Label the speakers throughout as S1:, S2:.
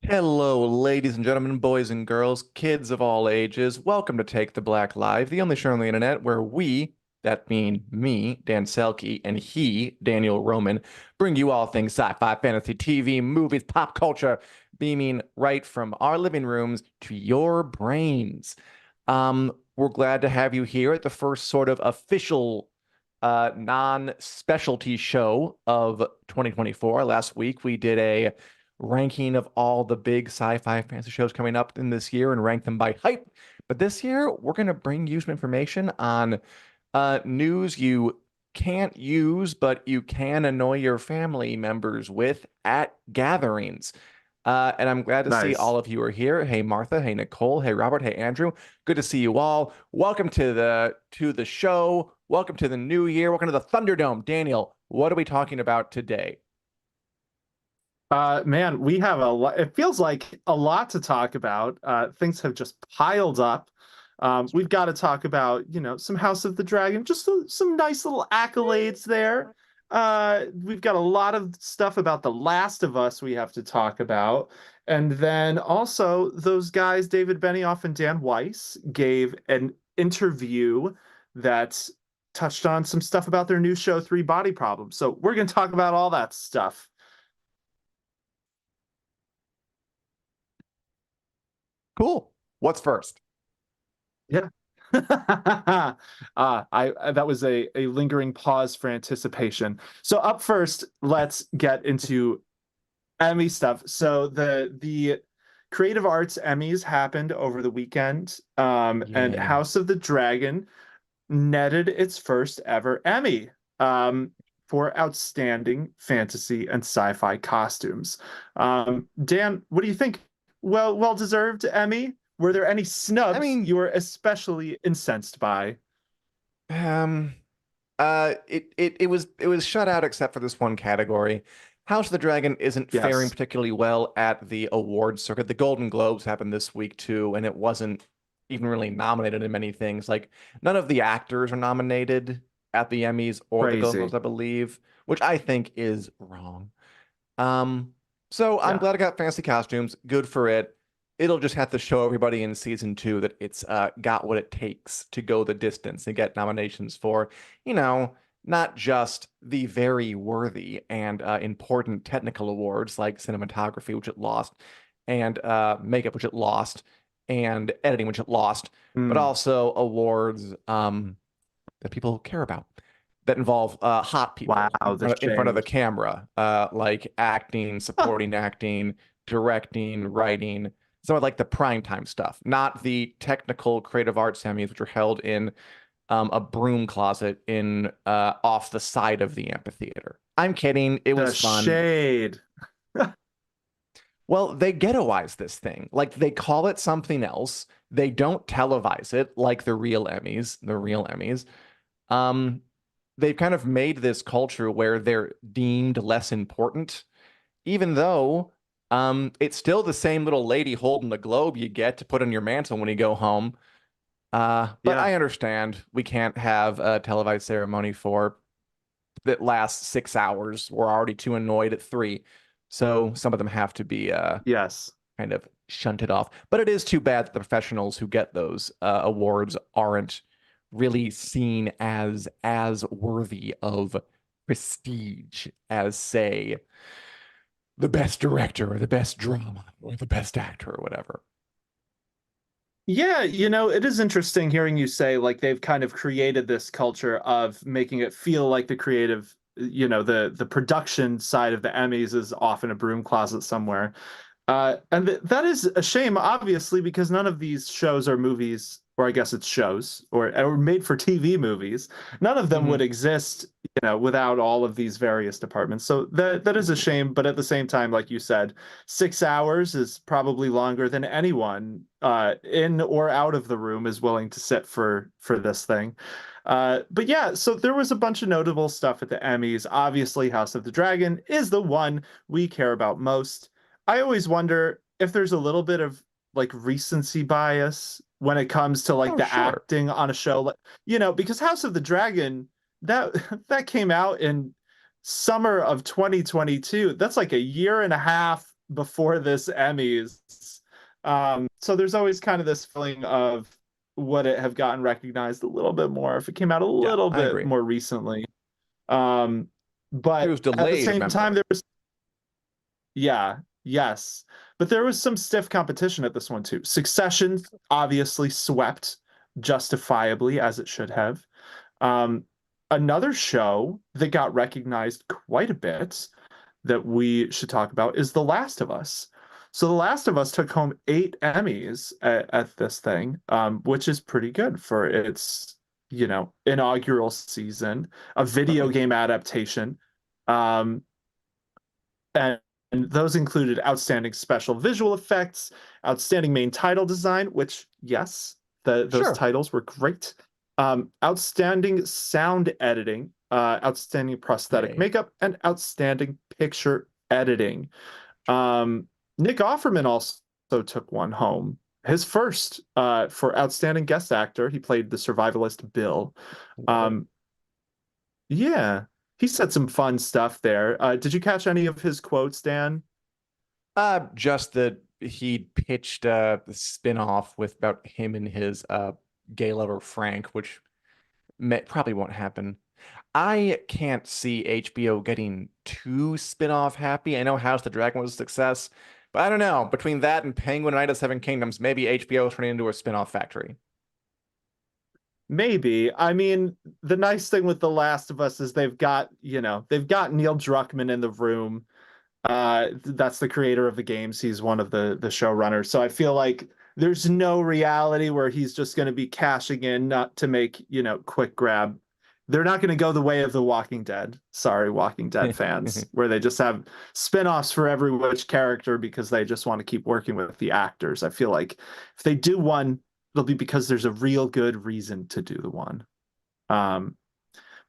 S1: Hello, ladies and gentlemen, boys and girls, kids of all ages. Welcome to Take the Black Live, the only show on the internet where we, that mean me, Dan Selcke, and he, Daniel Roman, bring you all things sci-fi, fantasy, TV, movies, pop culture, beaming right from our living rooms to your brains. We're glad to have you here at the first sort of official non-specialty show of 2024. Last week we did a ranking of all the big sci-fi fantasy shows coming up in this year and rank them by hype. But this year, we're going to bring you some information on news you can't use, but you can annoy your family members with at gatherings. And I'm glad to see
S2: Nice.
S1: all of you are here. Hey, Martha. Hey, Nicole. Hey, Robert. Hey, Andrew. Good to see you all. Welcome to the show. Welcome to the new year. Welcome to the Thunderdome. Daniel, what are we talking about today?
S2: Man, we have a lot. It feels like a lot to talk about. Things have just piled up. We've got to talk about, some House of the Dragon, just some nice little accolades there. We've got a lot of stuff about The Last of Us we have to talk about. And then also those guys, David Benioff and Dan Weiss, gave an interview that touched on some stuff about their new show, Three Body Problems. So we're going to talk about all that stuff.
S1: Cool. What's first?
S2: Yeah. I that was a lingering pause for anticipation. So up first, let's get into Emmy stuff. So the Creative Arts Emmys happened over the weekend, and
S1: Yeah.
S2: House of the Dragon netted its first ever Emmy, for outstanding fantasy and sci-fi costumes. Dan, what do you think? Well deserved Emmy. Were there any
S1: I
S2: snubs
S1: mean,
S2: you were especially incensed by?
S1: um, it was shut out except for this one category. House of the Dragon isn't faring
S2: Yes,
S1: particularly well at the awards circuit. The Golden Globes happened this week too, and it wasn't even really nominated in many things. Like none of the actors are nominated at the Emmys or the Golden Globes,
S2: crazy.
S1: I believe, which I think is wrong. Um, so I'm
S2: Yeah.
S1: glad I got fancy costumes. Good for it. It'll just have to show everybody in season two that it's got what it takes to go the distance and get nominations for, you know, not just the very worthy and important technical awards like cinematography, which it lost, and makeup, which it lost, and editing, which it lost, but
S2: Mm.
S1: also awards that people care about that involve hot
S2: Wow,
S1: people in
S2: the
S1: front of the
S2: shame.
S1: camera, like acting, supporting acting, directing, writing, some of like the prime time stuff, not the technical creative arts Emmys, which are held in a broom closet in off the side of the amphitheater. I'm kidding. It
S2: The
S1: was fun.
S2: shade.
S1: Well, they ghettoize this thing. Like they call it something else. They don't televise it like the real Emmys, the real Emmys. Um, they've kind of made this culture where they're deemed less important, even though it's still the same little lady holding the globe you get to put on your mantle when you go home. But
S2: Yeah.
S1: I understand we can't have a televised ceremony for that lasts 6 hours. We're already too annoyed at three. So some of them have to be
S2: Yes.
S1: kind of shunted off. But it is too bad that the professionals who get those awards aren't really seen as worthy of prestige as, say, the best director or the best drama or the best actor or whatever.
S2: Yeah, it is interesting hearing you say like they've kind of created this culture of making it feel like the creative, the production side of the Emmys is off in a broom closet somewhere. And that is a shame, obviously, because none of these shows or movies, or I guess it's shows, or made for TV movies. None of them
S1: Hmm.
S2: would exist, without all of these various departments. So that is a shame. But at the same time, like you said, 6 hours is probably longer than anyone in or out of the room is willing to sit for this thing. But yeah, so there was a bunch of notable stuff at the Emmys. Obviously, House of the Dragon is the one we care about most. I always wonder if there's a little bit of like recency bias when it comes to like
S1: Oh,
S2: the
S1: sure.
S2: acting on a show, like because House of the Dragon that that came out in summer of 2022. That's like a year and a half before this Emmys. So there's always kind of this feeling of would it have gotten recognized a little bit more if it came out a
S1: Yeah,
S2: little
S1: I
S2: bit
S1: agree.
S2: more recently. Um,
S1: It
S2: but
S1: was
S2: at the
S1: delayed,
S2: same time,
S1: remember?
S2: there was, yeah, yes. But there was some stiff competition at this one too. Succession obviously swept justifiably as it should have. Um, Another show that got recognized quite a bit that we should talk about is The Last of Us. So The Last of Us took home 8 Emmys at this thing, which is pretty good for its, inaugural season, a video
S1: Certainly.
S2: game adaptation. Um, and those included outstanding special visual effects, outstanding main title design, which, yes, those
S1: Sure.
S2: titles were great. Outstanding sound editing, outstanding prosthetic
S1: Yay.
S2: makeup, and outstanding picture editing. Um, Nick Offerman also took one home. His first for outstanding guest actor. He played the survivalist Bill.
S1: Whoa.
S2: Um, yeah, he said some fun stuff there. Did you catch any of his quotes, Dan?
S1: Just that he pitched a spin-off with about him and his gay lover Frank, which probably won't happen. I can't see HBO getting too spin-off happy. I know House of the Dragon was a success, but I don't know. Between that and Penguin and Night of Seven Kingdoms, maybe HBO is turning into a spin-off factory.
S2: Maybe. I mean, the nice thing with The Last of Us is they've got Neil Druckmann in the room. That's the creator of the games. He's one of the showrunners. So I feel like there's no reality where he's just going to be cashing in not to make, quick grab. They're not going to go the way of The Walking Dead. Sorry, Walking Dead fans, where they just have spin-offs for every which character because they just want to keep working with the actors. I feel like if they do one, it'll be because there's a real good reason to do the one. Um,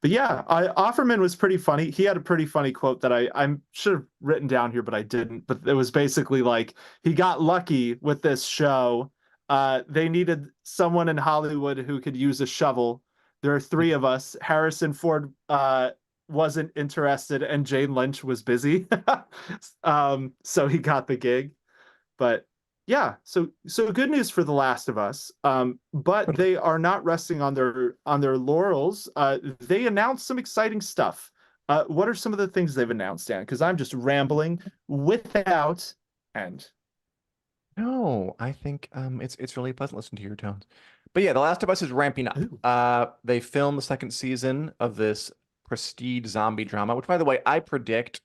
S2: but yeah, Offerman was pretty funny. He had a pretty funny quote that I should have written down here, but I didn't. But it was basically like he got lucky with this show. They needed someone in Hollywood who could use a shovel. There are 3 of us. Harrison Ford wasn't interested, and Jane Lynch was busy. So he got the gig. But yeah, so good news for The Last of Us. But they are not resting on their laurels. They announced some exciting stuff. What are some of the things they've announced, Dan? Because I'm just rambling without end.
S1: No, I think it's really pleasant listening to your tones. But yeah, The Last of Us is ramping up.
S2: Ooh,
S1: They filmed the second season of this prestige zombie drama, which by the way, I predict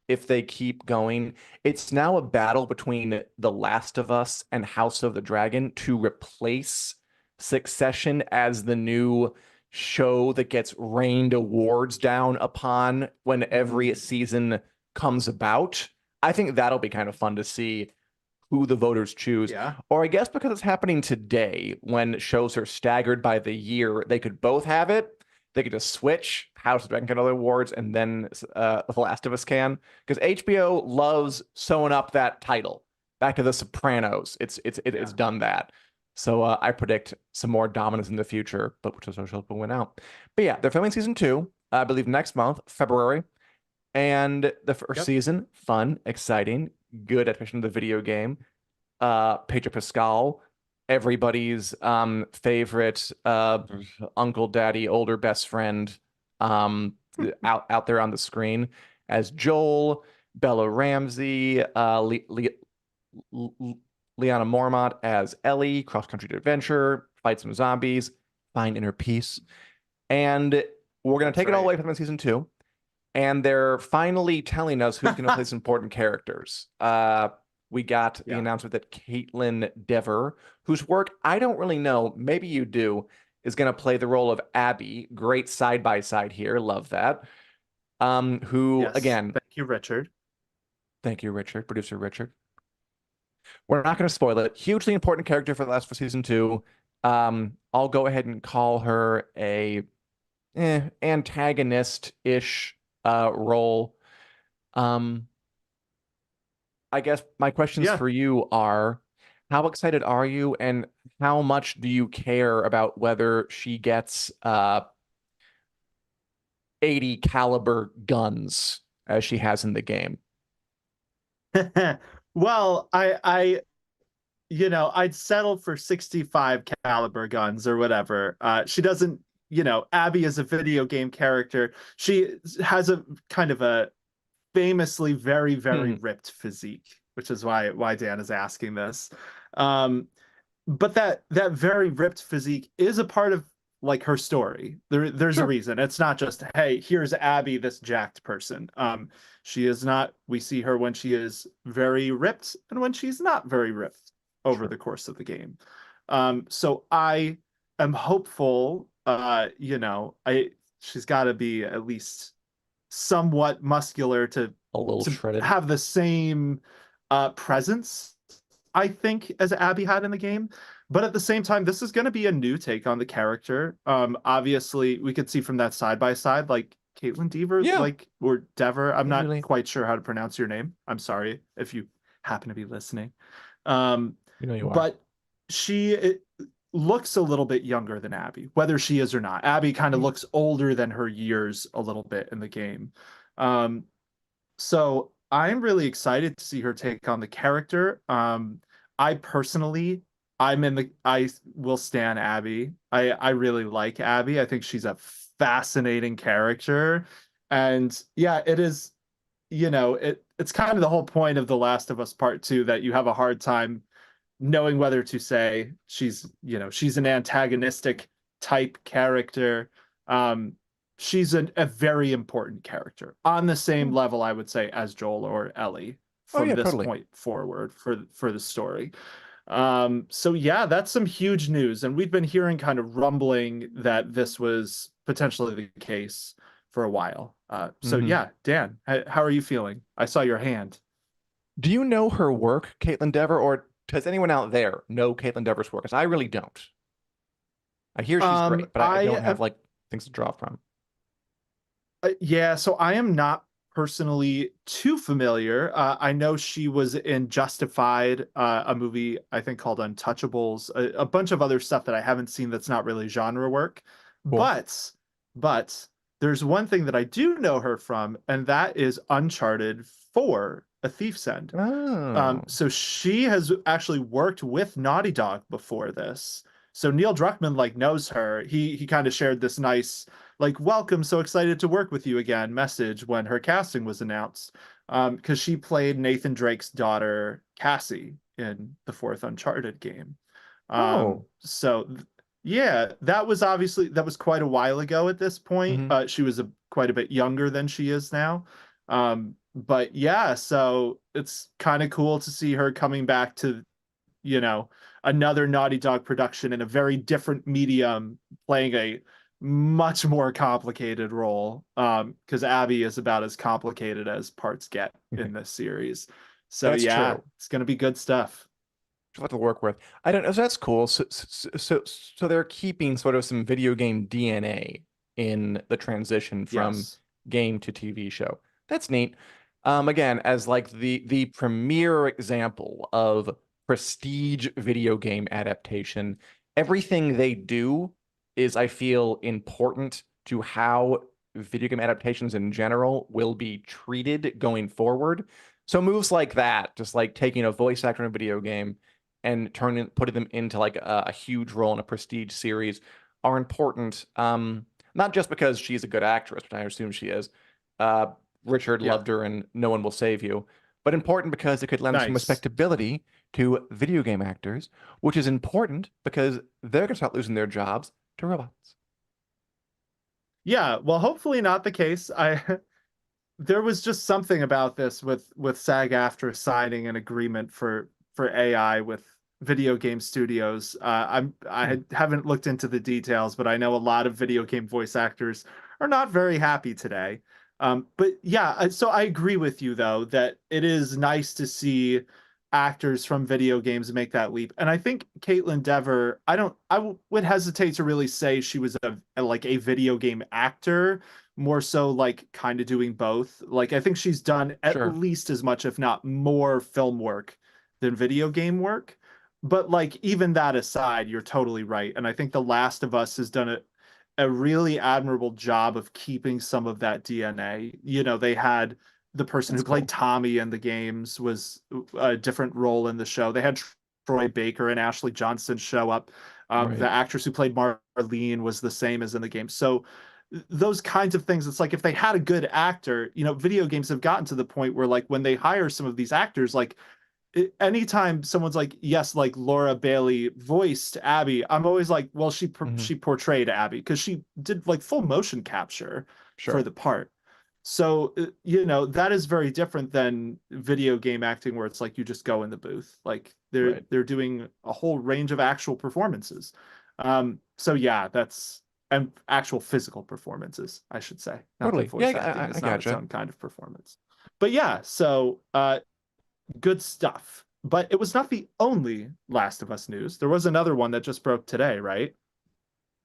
S1: if they keep going, it's now a battle between The Last of Us and House of the Dragon to replace Succession as the new show that gets rained awards down upon when every
S2: mm,
S1: season comes about. I think that'll be kind of fun to see who the voters choose.
S2: yeah,
S1: Or I guess because it's happening today when shows are staggered by the year, they could both have it. They could just switch. House of Dragon can other awards, and then The Last of Us can. Because HBO loves sewing up that title. Back to The Sopranos. It's
S2: yeah.
S1: done that. So I predict some more dominance in the future, but which social will win out. But yeah, they're filming season 2, I believe next month, February. And the first
S2: Yep.
S1: season, fun, exciting, good adaptation of the video game. Pedro Pascal, everybody's favorite uncle, daddy, older best friend, out there on the screen as Joel, Bella Ramsey, Liana Mormont as Ellie, cross country adventure, fight some zombies, find inner peace, and we're gonna
S2: That's
S1: take it all the
S2: right.
S1: way from season 2 and they're finally telling us who's going to play some important characters. We got the
S2: Yeah.
S1: announcement that Kaitlyn Dever, whose work I don't really know, maybe you do, is going to play the role of Abby. Great side by side here, love that. Who
S2: Yes.
S1: again?
S2: Thank you, Richard.
S1: Thank you, Richard, producer Richard. We're not going to spoil it. Hugely important character for the last for season 2. I'll go ahead and call her a antagonist-ish role. Um, I guess my questions
S2: Yeah.
S1: for you are, how excited are you, and how much do you care about whether she gets 80 caliber guns as she has in the game?
S2: Well, I'd settle for 65 caliber guns or whatever. She doesn't, Abby is a video game character. She has a kind of a famously very, very
S1: Hmm,
S2: ripped physique, which is why Dan is asking this. Um, but that very ripped physique is a part of like her story. There's a
S1: sure.
S2: reason. It's not just, hey, here's Abby, this jacked person. She is not. We see her when she is very ripped and when she's not very ripped over
S1: Sure.
S2: the course of the game. So I am hopeful. I she's got to be at least somewhat muscular
S1: A little
S2: to
S1: shredded.
S2: have the same presence, I think, as Abby had in the game. But at the same time, this is going to be a new take on the character. Obviously, we could see from that side by side, like Kaitlyn Dever,
S1: Yeah,
S2: like or Dever. I'm not
S1: usually.
S2: quite sure how to pronounce your name. I'm sorry if you happen to be listening. Um,
S1: You know you are.
S2: but she looks a little bit younger than Abby, whether she is or not. Abby kind of
S1: Hmm.
S2: looks older than her years a little bit in the game. Um, so I'm really excited to see her take on the character. I personally, I will stan Abby. I really like Abby. I think she's a fascinating character. And yeah, it is, it's kind of the whole point of The Last of Us Part Two that you have a hard time knowing whether to say she's an antagonistic type character. Um, she's a very important character on the
S1: Yeah.
S2: same level, I would say, as Joel or Ellie
S1: Oh
S2: from
S1: yeah,
S2: this
S1: totally.
S2: point forward for the story. So yeah, that's some huge news, and we've been hearing kind of rumbling that this was potentially the case for a while. So
S1: Hmm.
S2: yeah, Dan, how are you feeling? I saw your hand.
S1: Do you know her work, Kaitlyn Dever, or does anyone out there know Kaitlyn Dever's work? Because I really don't. I hear she's great, but I don't
S2: I
S1: have like things to draw from.
S2: Yeah, so I am not personally too familiar. I know she was in Justified, a movie I think called Untouchables, a bunch of other stuff that I haven't seen that's not really genre work.
S1: Cool.
S2: But, but there's one thing that I do know her from, and that is Uncharted 4, A Thief's End.
S1: Oh.
S2: So she has actually worked with Naughty Dog before this. So Neil Druckmann like knows her. He kind of shared this nice like welcome, so excited to work with you again message when her casting was announced. Because she played Nathan Drake's daughter Cassie in the fourth Uncharted game.
S1: Oh.
S2: So yeah, that was quite a while ago at this point.
S1: Hmm.
S2: She was quite a bit younger than she is now. But yeah, so it's kind of cool to see her coming back to, you know, another Naughty Dog production in a very different medium, playing a much more complicated role. Because Abby is about as complicated as parts get in this series. So
S1: That's
S2: yeah,
S1: true.
S2: it's gonna be good stuff.
S1: Just have to work with. I don't know. So that's cool. So they're keeping sort of some video game DNA in the transition from
S2: Yes.
S1: game to TV show. That's neat. Again, as like the premier example of prestige video game adaptation, everything they do is, I feel, important to how video game adaptations in general will be treated going forward. So moves like that, just like taking a voice actor in a video game and putting them into like a huge role in a prestige series are important. Not just because she's a good actress, which I assume she is. Uh, Richard
S2: Yeah.
S1: loved her and No One Will Save You, but important because it could lend some
S2: Nice.
S1: respectability to video game actors, which is important because they're going to start losing their jobs to robots.
S2: Yeah, well, hopefully not the case. I There was just something about this with SAG-AFTRA signing an agreement for AI with video game studios.
S1: Hmm,
S2: Haven't looked into the details, but I know a lot of video game voice actors are not very happy today. But yeah, so I agree with you though that it is nice to see actors from video games make that leap. And I think Kaitlyn Dever, would hesitate to really say she was like a video game actor, more so like kind of doing both. Like I think she's done at
S1: sure.
S2: least as much, if not more, film work than video game work. But like even that aside, you're totally right. And I think The Last of Us has done a really admirable job of keeping some of that DNA. They had the person
S1: That's
S2: who played
S1: cool.
S2: Tommy in the games was a different role in the show. They had Troy Baker and Ashley Johnson show up. The
S1: Right.
S2: actress who played Marlene was the same as in the game. So those kinds of things, it's like if they had a good actor, video games have gotten to the point where like when they hire some of these actors, like anytime someone's like, yes, like Laura Bailey voiced Abby, I'm always like, well,
S1: Hmm.
S2: she portrayed Abby because she did like full motion capture for
S1: Sure.
S2: the part. So, that is very different than video game acting where it's like you just go in the booth. Like
S1: Right.
S2: they're doing a whole range of actual performances. So yeah, that's and actual physical performances, I should say. Not that
S1: Totally. Yeah,
S2: voice acting
S1: I
S2: is not its
S1: gotcha.
S2: own kind of performance. But yeah, so good stuff. But it was not the only Last of Us news. There was another one that just broke today, right?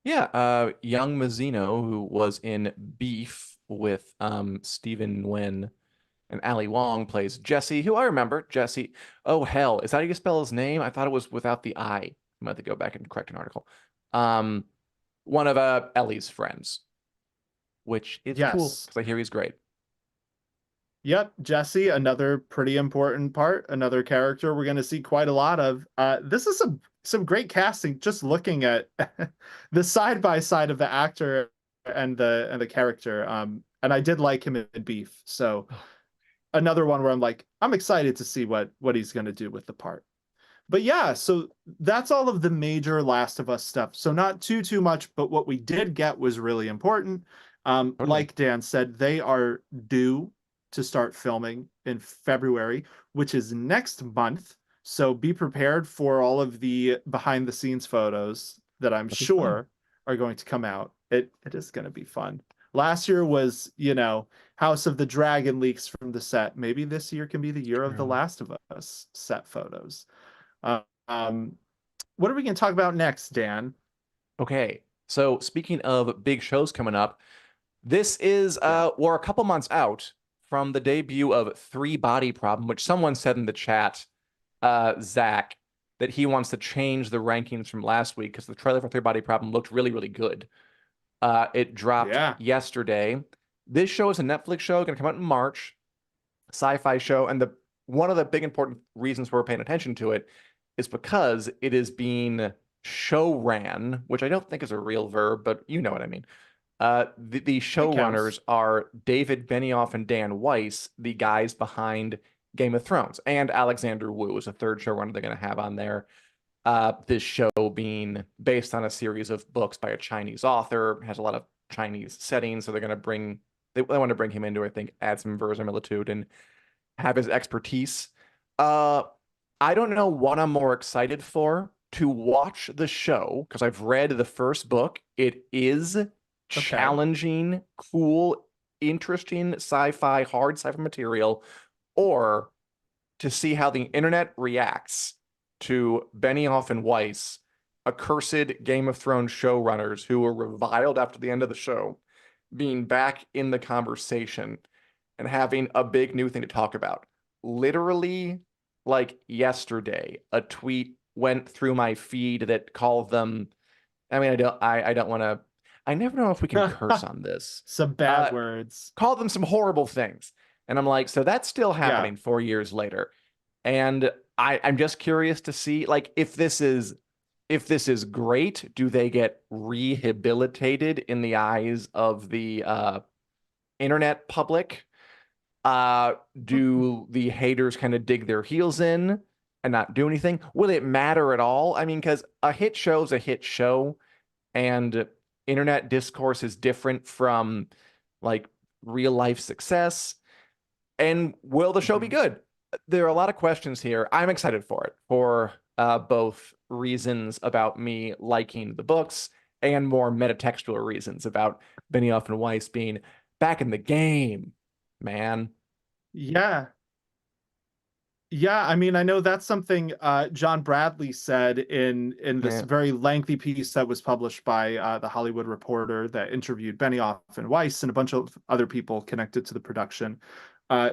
S1: Yeah, young Mazzino, who was in Beef with Stephen Nguyen and Ali Wong, plays Jesse, who I remember. Jesse. Oh hell, is that how you spell his name? I thought it was without the I. I'm gonna have to go back and correct an article. Um, one of Ellie's friends, which is cool
S2: Yes.
S1: because I hear he's great.
S2: Yep, Jesse, another pretty important part, another character we're going to see quite a lot of. This is some great casting. Just looking at the side by side of the actor and the character. And I did like him in Beef, so
S1: Oh,
S2: another one where I'm like, I'm excited to see what he's going to do with the part. But yeah, so that's all of the major Last of Us stuff. So not too much, but what we did get was really important.
S1: totally.
S2: Like Dan said, they are due to start filming in February, which is next month. So be prepared for all of the behind the scenes photos that I'm
S1: That'd be fun.
S2: sure are going to come out. It is going to be fun. Last year was, House of the Dragon leaks from the set. Maybe this year can be the year of the
S1: True.
S2: Last of Us set photos. Um, what are we going to talk about next, Dan?
S1: Okay. So speaking of big shows coming up, this is
S2: Yeah.
S1: we're a couple months out from the debut of Three Body Problem, which someone said in the chat, Zach, that he wants to change the rankings from last week because the trailer for Three Body Problem looked really, really good. It dropped
S2: Yeah.
S1: yesterday. This show is a Netflix show, going to come out in March, sci-fi show, and the one of the big important reasons we're paying attention to it is because it is being show ran, which I don't think is a real verb, but you know what I mean. The
S2: It counts.
S1: showrunners are David Benioff and Dan Weiss, the guys behind Game of Thrones, and Alexander Wu is a third showrunner they're going to have on there. This show being based on a series of books by a Chinese author, has a lot of Chinese settings, so they want to bring him in to, I think, add some verisimilitude and have his expertise. Uh, I don't know what I'm more excited for to watch the show because I've read the first book. It is
S2: Okay.
S1: challenging, cool, interesting sci-fi, hard sci-fi material, or to see how the internet reacts to Benioff and Weiss, accursed Game of Thrones showrunners who were reviled after the end of the show, being back in the conversation and having a big new thing to talk about. Literally, like yesterday, a tweet went through my feed that called them. I mean, I don't want to. I never know if we can curse on this.
S2: Some bad
S1: Uh,
S2: words.
S1: called them some horrible things, and I'm like, so that's still
S2: Yeah.
S1: happening 4 years later, and I'm just curious to see like if this is great, do they get rehabilitated in the eyes of the internet public? Do the haters kind of dig their heels in and not do anything? Will it matter at all? I mean, because a hit show is a hit show, and internet discourse is different from like real life success. And will the show be
S2: Mhm.
S1: good? There are a lot of questions here. I'm excited for it for both reasons about me liking the books and more metatextual reasons about Benioff and Weiss being back in the game, man.
S2: Yeah. Yeah, I mean, I know that's something John Bradley said in this
S1: Yeah.
S2: very lengthy piece that was published by The Hollywood Reporter that interviewed Benioff and Weiss and a bunch of other people connected to the production.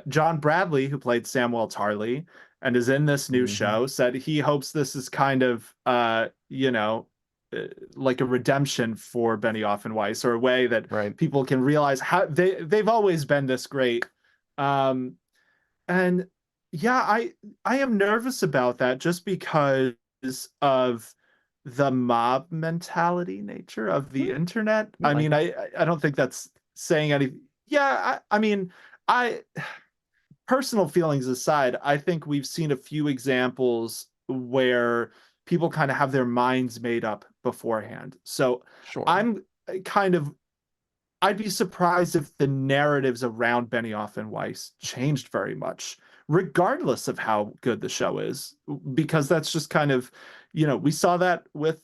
S2: John Bradley, who played Samuel Tarly and is in this new
S1: Hmm.
S2: show, said he hopes this is kind of, like a redemption for Benioff and Weiss, or a way that
S1: Right.
S2: people can realize how they've always been this great Um, and yeah, I am nervous about that just because of the mob mentality nature of the internet.
S1: I
S2: I
S1: like
S2: mean,
S1: it.
S2: I don't think that's saying anything. Yeah, I mean, I personal feelings aside, I think we've seen a few examples where people kind of have their minds made up beforehand. So
S1: Sure.
S2: I'm kind of I'd be surprised if the narratives around Benioff and Weiss changed very much, regardless of how good the show is, because that's just kind of, we saw that with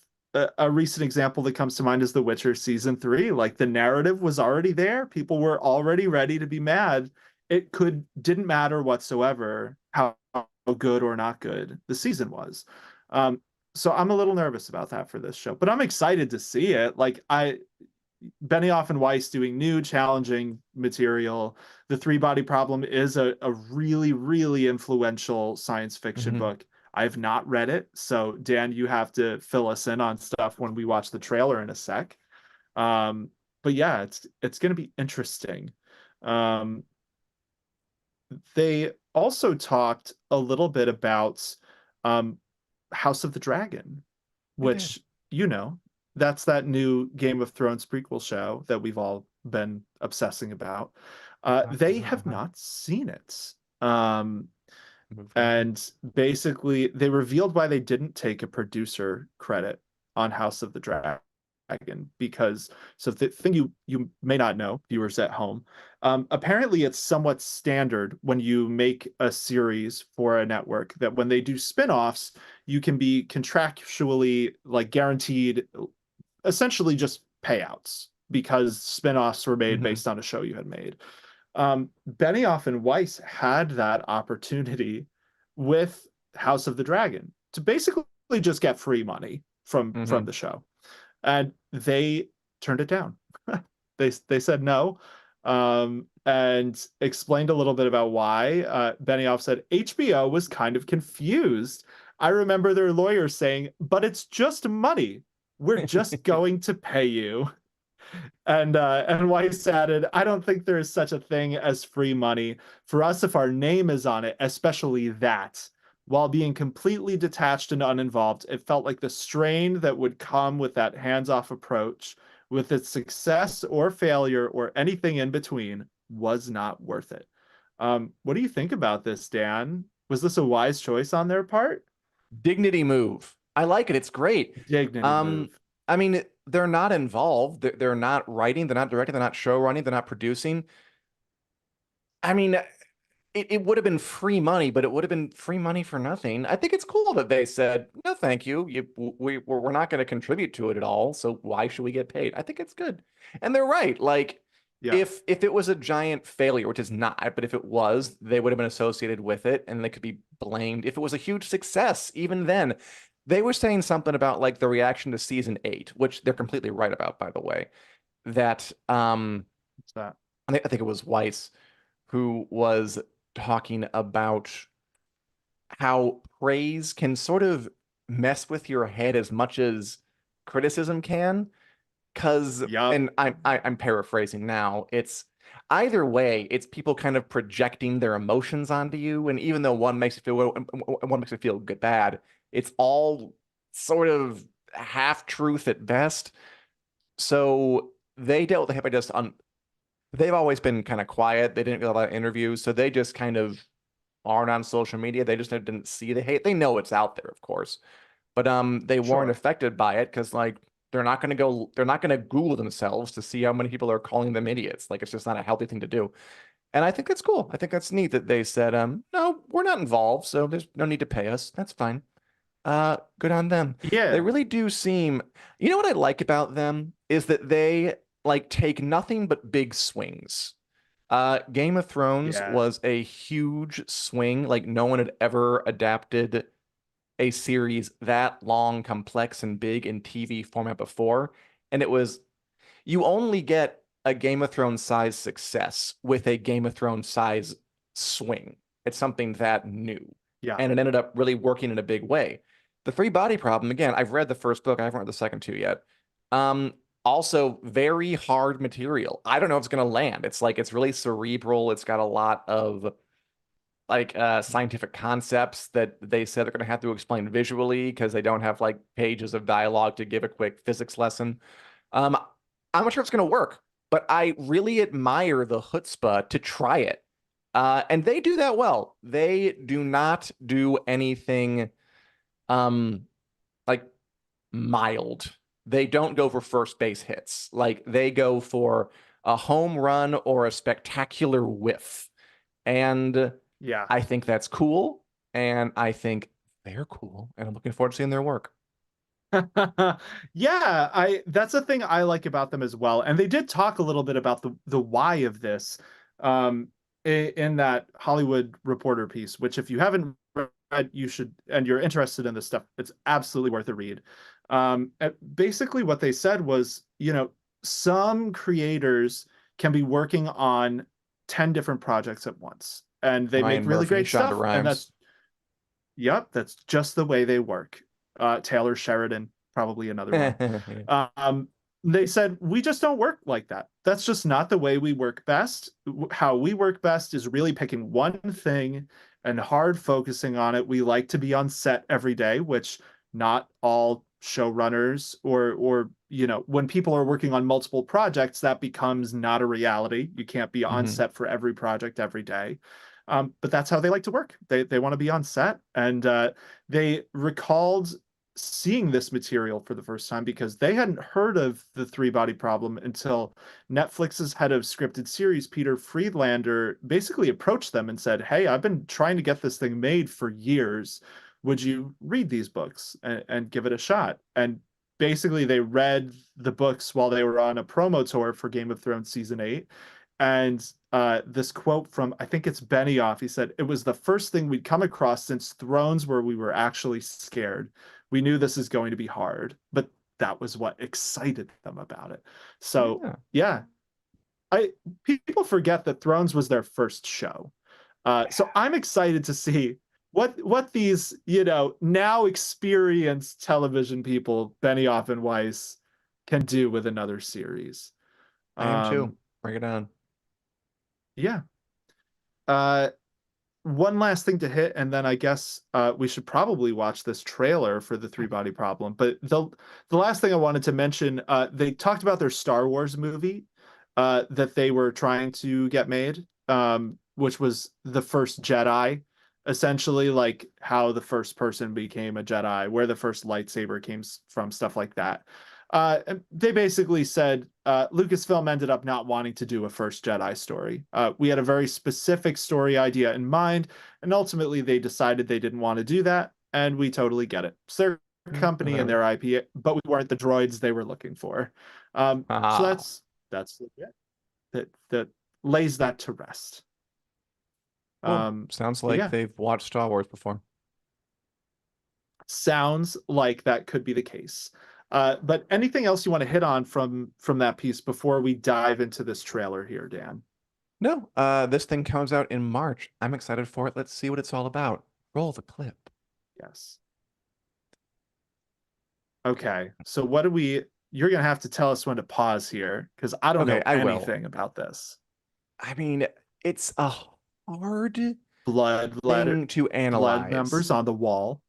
S2: a recent example that comes to mind is The Witcher season 3. Like the narrative was already there. People were already ready to be mad. Didn't matter whatsoever how good or not good the season was. Um, so I'm a little nervous about that for this show, but I'm excited to see it. Benioff and Weiss doing new, challenging material. The Three Body Problem is a really, really influential science fiction
S1: Hmm.
S2: book. I have not read it, so Dan, you have to fill us in on stuff when we watch the trailer in a sec. Um, but yeah, it's going to be interesting. Um, they also talked a little bit about um, House of the Dragon,
S1: They did.
S2: which, you know, that's that new Game of Thrones prequel show that we've all been obsessing about. They have not seen it. Um,
S1: Move on.
S2: and basically, they revealed why they didn't take a producer credit on House of the Dragon because so the thing you may not know, viewers at home, apparently it's somewhat standard when you make a series for a network that when they do spin-offs, you can be contractually like guaranteed essentially just payouts because spin-offs were made
S1: Hmm.
S2: based on a show you had made. Benioff and Weiss had that opportunity with House of the Dragon to basically just get free money from
S1: Hmm.
S2: the show, and they turned it down. They said no, and explained a little bit about why. Benioff said HBO was kind of confused. I remember their lawyer saying, "But it's just money. We're just going to pay you." And Weiss added, I don't think there is such a thing as free money. For us, if our name is on it, especially that, while being completely detached and uninvolved, it felt like the strain that would come with that hands-off approach, with its success or failure or anything in between, was not worth it. What do you think about this, Dan? Was this a wise choice on their part?
S1: Dignity move. I like it. It's great.
S2: Dignity
S1: Um,
S2: move.
S1: I mean, they're not involved. They're not writing. They're not directing. They're not show running. They're not producing. I mean, it would have been free money, but it would have been free money for nothing. I think it's cool that they said, no, thank you. We're not going to contribute to it at all. So why should we get paid? I think it's good. And they're right. Like,
S2: Yeah.
S1: if it was a giant failure, which is not, but if it was, they would have been associated with it and they could be blamed. If it was a huge success, even then, they were saying something about like the reaction to season 8, which they're completely right about, by the way, that
S2: What's that?
S1: I think it was Weiss who was talking about how praise can sort of mess with your head as much as criticism can. Because,
S2: Yup.
S1: and I'm paraphrasing now, it's either way, it's people kind of projecting their emotions onto you, and even though one makes you feel well, and one makes you feel good bad, it's all sort of half truth at best. So they dealt with it by just they've always been kind of quiet. They didn't get a lot of interviews, so they just kind of aren't on social media. They just didn't see the hate. They know it's out there, of course, but they weren't
S2: Sure.
S1: affected by it because like they're not gonna Google themselves to see how many people are calling them idiots. Like it's just not a healthy thing to do. And I think that's cool. I think that's neat that they said, no, we're not involved, so there's no need to pay us. That's fine. Good on them. They
S2: Yeah.
S1: really do seem, you know what I like about them is that they like take nothing but big swings. Game of Thrones
S2: Yeah.
S1: was a huge swing. Like no one had ever adapted a series that long, complex, and big in TV format before. And it was, you only get a Game of Thrones size success with a Game of Thrones size swing. It's something that new.
S2: Yeah.
S1: And it ended up really working in a big way. The Three Body Problem, again, I've read the first book, I haven't read the second two yet. Um, Also very hard material. I don't know if it's going to land. It's like it's really cerebral. It's got a lot of like scientific concepts that they said they're going to have to explain visually because they don't have like pages of dialogue to give a quick physics lesson. Um, I'm not sure it's going to work, but I really admire the chutzpah to try it. And they do that well. They do not do anything um like mild. They don't go for first base hits. Like they go for a home run or a spectacular whiff. And
S2: Yeah.
S1: I think that's cool. And I think they're cool. And I'm looking forward to seeing their work.
S2: Yeah, I that's a thing I like about them as well. And they did talk a little bit about the why of this in that Hollywood Reporter piece, which if you haven't read, you should, and you're interested in this stuff, it's absolutely worth a read. Basically what they said was, some creators can be working on 10 different projects at once, and they make
S1: Ryan
S2: really
S1: Murphy,
S2: great
S1: Shonda
S2: stuff, and
S1: Rhimes.
S2: yep, that's just the way they work. Taylor Sheridan, probably another one.
S1: Yeah.
S2: Um, they said, we just don't work like that. That's just not the way we work best. How we work best is really picking one thing and hard focusing on it. We like to be on set every day, which not all showrunners or when people are working on multiple projects, that becomes not a reality. You can't be on
S1: Mhm.
S2: set for every project every day. But that's how they like to work. They want to be on set, and they recalled seeing this material for the first time because they hadn't heard of the three body problem until Netflix's head of scripted series, Peter Friedlander, basically approached them and said, "Hey, I've been trying to get this thing made for years. Would you read these books and give it a shot?" And basically, they read the books while they were on a promo tour for Game of Thrones season 8. And this quote from, I think it's Benioff, he said, "It was the first thing we'd come across since Thrones where we were actually scared. We knew this is going to be hard, but that was what excited them about it." So,
S1: Yeah.
S2: yeah, I people forget that Thrones was their first show. So I'm excited to see what these, now experienced television people, Benioff and Weiss, can do with another series.
S1: I am too.
S2: Um,
S1: Bring it on.
S2: yeah. Uh, One last thing to hit, and then I guess we should probably watch this trailer for the Three Body Problem. But the last thing I wanted to mention, they talked about their Star Wars movie that they were trying to get made, which was the first Jedi, essentially like how the first person became a Jedi, where the first lightsaber came from, stuff like that. They basically said Lucasfilm ended up not wanting to do a first Jedi story. We had a very specific story idea in mind, and ultimately they decided they didn't want to do that, and we totally get it. It's their company and
S1: Whatever.
S2: their IP, but we weren't the droids they were looking for. So
S1: Ah.
S2: that's it. That lays that to rest.
S1: Well, sounds
S2: But
S1: like
S2: yeah,
S1: they've watched Star Wars before.
S2: sounds like that could be the case. But anything else you want to hit on from that piece before we dive into this trailer here, Dan?
S1: No, this thing comes out in March. I'm excited for it. Let's see what it's all about. Roll the clip.
S2: Yes. Okay. So what do we you're gonna have to tell us when to pause here because I don't
S1: Okay,
S2: know
S1: I will.
S2: anything about this.
S1: I mean, it's a hard
S2: Blood letter
S1: thing to
S2: blood
S1: analyze.
S2: numbers on the wall.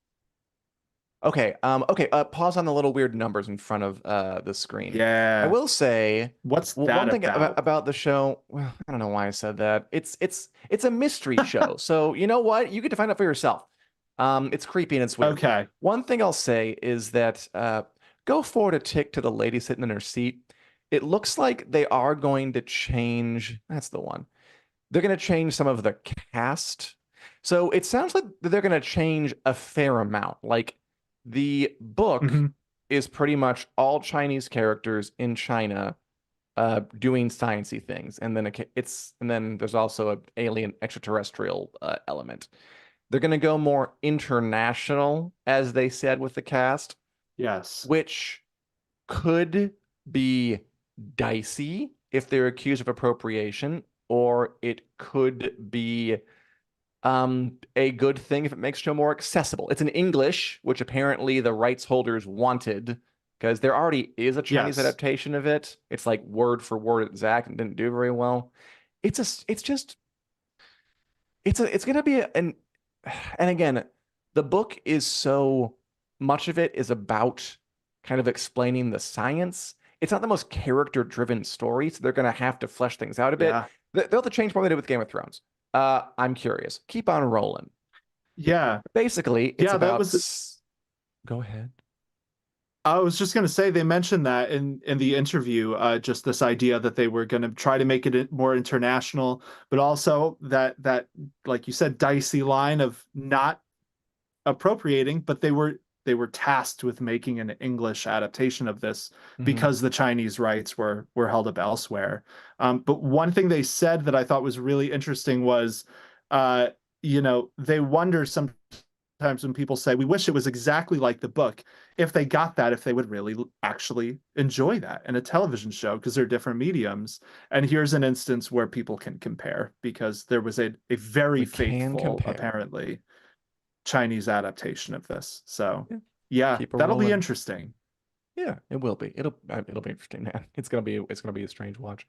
S1: Okay, pause on the little weird numbers in front of the screen. I
S2: Yeah.
S1: will say,
S2: What's
S1: well,
S2: that
S1: one thing
S2: about?
S1: about the show, well, I don't know why I said that. It's a mystery show. So you know what? You get to find out for yourself. It's creepy and it's weird.
S2: Okay.
S1: One thing I'll say is that go forward a tick to the lady sitting in her seat. It looks like they are going to change. That's the one. They're going to change some of the cast. So it sounds like they're going to change a fair amount. Like the book
S2: Hmm.
S1: is pretty much all Chinese characters in China doing sciencey things, and then there's also a alien extraterrestrial element. They're going to go more international, as they said with the cast,
S2: Yes.
S1: which could be dicey if they're accused of appropriation, or it could be a good thing if it makes the show more accessible. It's in English, which apparently the rights holders wanted. because there already is a Chinese
S2: Yes.
S1: adaptation of it. It's like word for word exact and didn't do very well. It's just it's gonna be and again, the book is so much of it is about kind of explaining the science. It's not the most character-driven story, so they're gonna have to flesh things out a bit.
S2: Yeah.
S1: They'll have to change more than they did with Game of Thrones. I'm curious. Keep on rolling.
S2: Yeah.
S1: Basically, it's
S2: Yeah, that
S1: about.
S2: was
S1: Go ahead.
S2: I was just going to say they mentioned that in the interview, just this idea that they were going to try to make it more international, but also that like you said, dicey line of not appropriating, but they were tasked with making an English adaptation of this
S1: Hmm.
S2: because the Chinese rights were held up elsewhere. But one thing they said that I thought was really interesting was, uh, they wonder sometimes when people say we wish it was exactly like the book, if they got that, if they would really actually enjoy that in a television show because they're different mediums. And here's an instance where people can compare because there was a very
S1: We can
S2: faithful,
S1: compare.
S2: apparently, Chinese adaptation of this. So,
S1: Yeah.
S2: yeah,
S1: Keep a
S2: that'll be
S1: rolling.
S2: interesting.
S1: Yeah, it will be. It'll be interesting, man. It's gonna be a strange watch.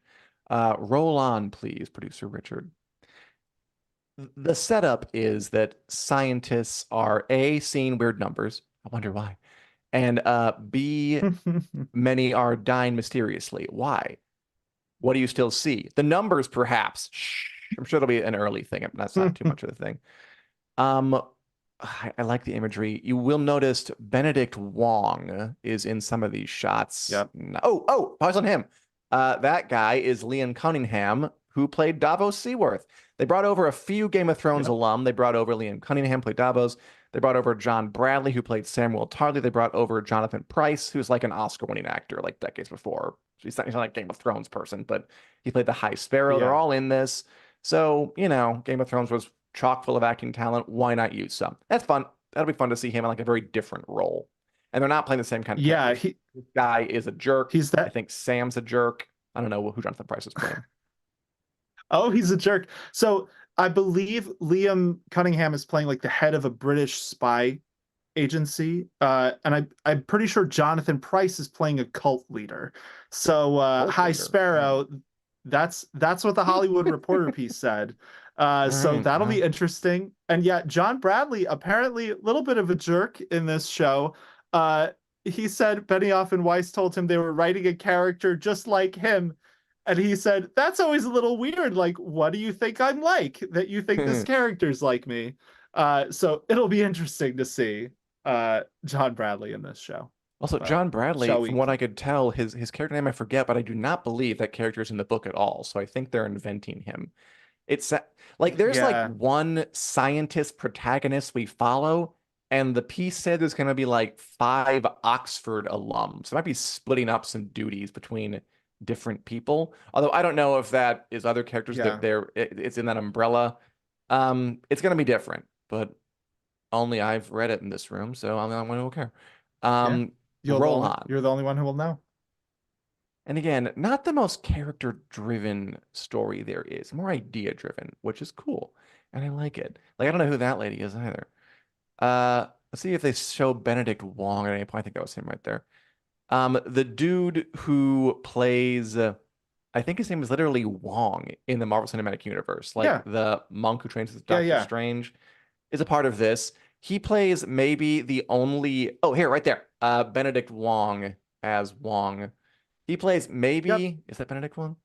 S1: Roll on, please, producer Richard. The setup is that scientists are A, seeing weird numbers. I wonder why. And B, many are dying mysteriously. Why? What do you still see? The numbers, perhaps. Shh. I'm sure it'll be an early thing. That's not too much of the thing. Um, I like the imagery. You will notice Benedict Wong is in some of these shots.
S2: Yep.
S1: Pause on him. That guy is Liam Cunningham, who played Davos Seaworth. They brought over a few Game of Thrones
S2: Yep.
S1: alum. They brought over Liam Cunningham, played Davos. They brought over John Bradley, who played Samuel Tarly. They brought over Jonathan Pryce, who's like an Oscar-winning actor, like decades before. He's not like a Game of Thrones person, but he played the High Sparrow. They're
S2: Yeah.
S1: all in this. So, Game of Thrones was chock full of acting talent. Why not use some? That's fun. That'll be fun to see him in like a very different role. And they're not playing the same kind of
S2: Yeah,
S1: characters. This guy is a jerk.
S2: he's
S1: I
S2: that.
S1: think Sam's a jerk. I don't know who Jonathan Pryce is playing.
S2: Oh, he's a jerk. So I believe Liam Cunningham is playing like the head of a British spy agency. And I'm pretty sure Jonathan Pryce is playing a cult leader. So
S1: Cult
S2: High
S1: leader. Oh.
S2: Sparrow, that's what the Hollywood Reporter piece said.
S1: All
S2: So
S1: right.
S2: that'll be
S1: Well,
S2: interesting. And yet John Bradley, apparently a little bit of a jerk in this show. Uh, he said Benioff and Weiss told him they were writing a character just like him. And he said, that's always a little weird. Like, what do you think I'm like that you think this character's like me? So it'll be interesting to see John Bradley in this show.
S1: also,
S2: But
S1: John Bradley,
S2: shall
S1: from
S2: we?
S1: what I could tell, his character name I forget, but I do not believe that character is in the book at all. So I think they're inventing him. It's like there's like
S2: Yeah,
S1: one scientist protagonist we follow, and the piece said there's going to be like five Oxford alums. So it might be splitting up some duties between different people. Although I don't know if that is other characters that
S2: yeah,
S1: it's in that umbrella. It's going to be different, but only I've read it in this room, so I'm the only one who will care.
S2: yeah.
S1: Roll on.
S2: You're the only one who will know.
S1: And again, not the most character-driven story there is, more idea-driven, which is cool. And I like it. Like, I don't know who that lady is either. Let's see if they show Benedict Wong at any point. I think that was him right there. The dude who plays, I think his name is literally Wong in the Marvel Cinematic Universe, like
S2: Yeah,
S1: the monk who trains with
S2: yeah,
S1: Doctor
S2: yeah.
S1: Strange, is a part of this. He plays maybe the only, oh, here, right there. Benedict Wong as Wong. He plays
S2: Yep,
S1: maybe, is that Benedict Wong?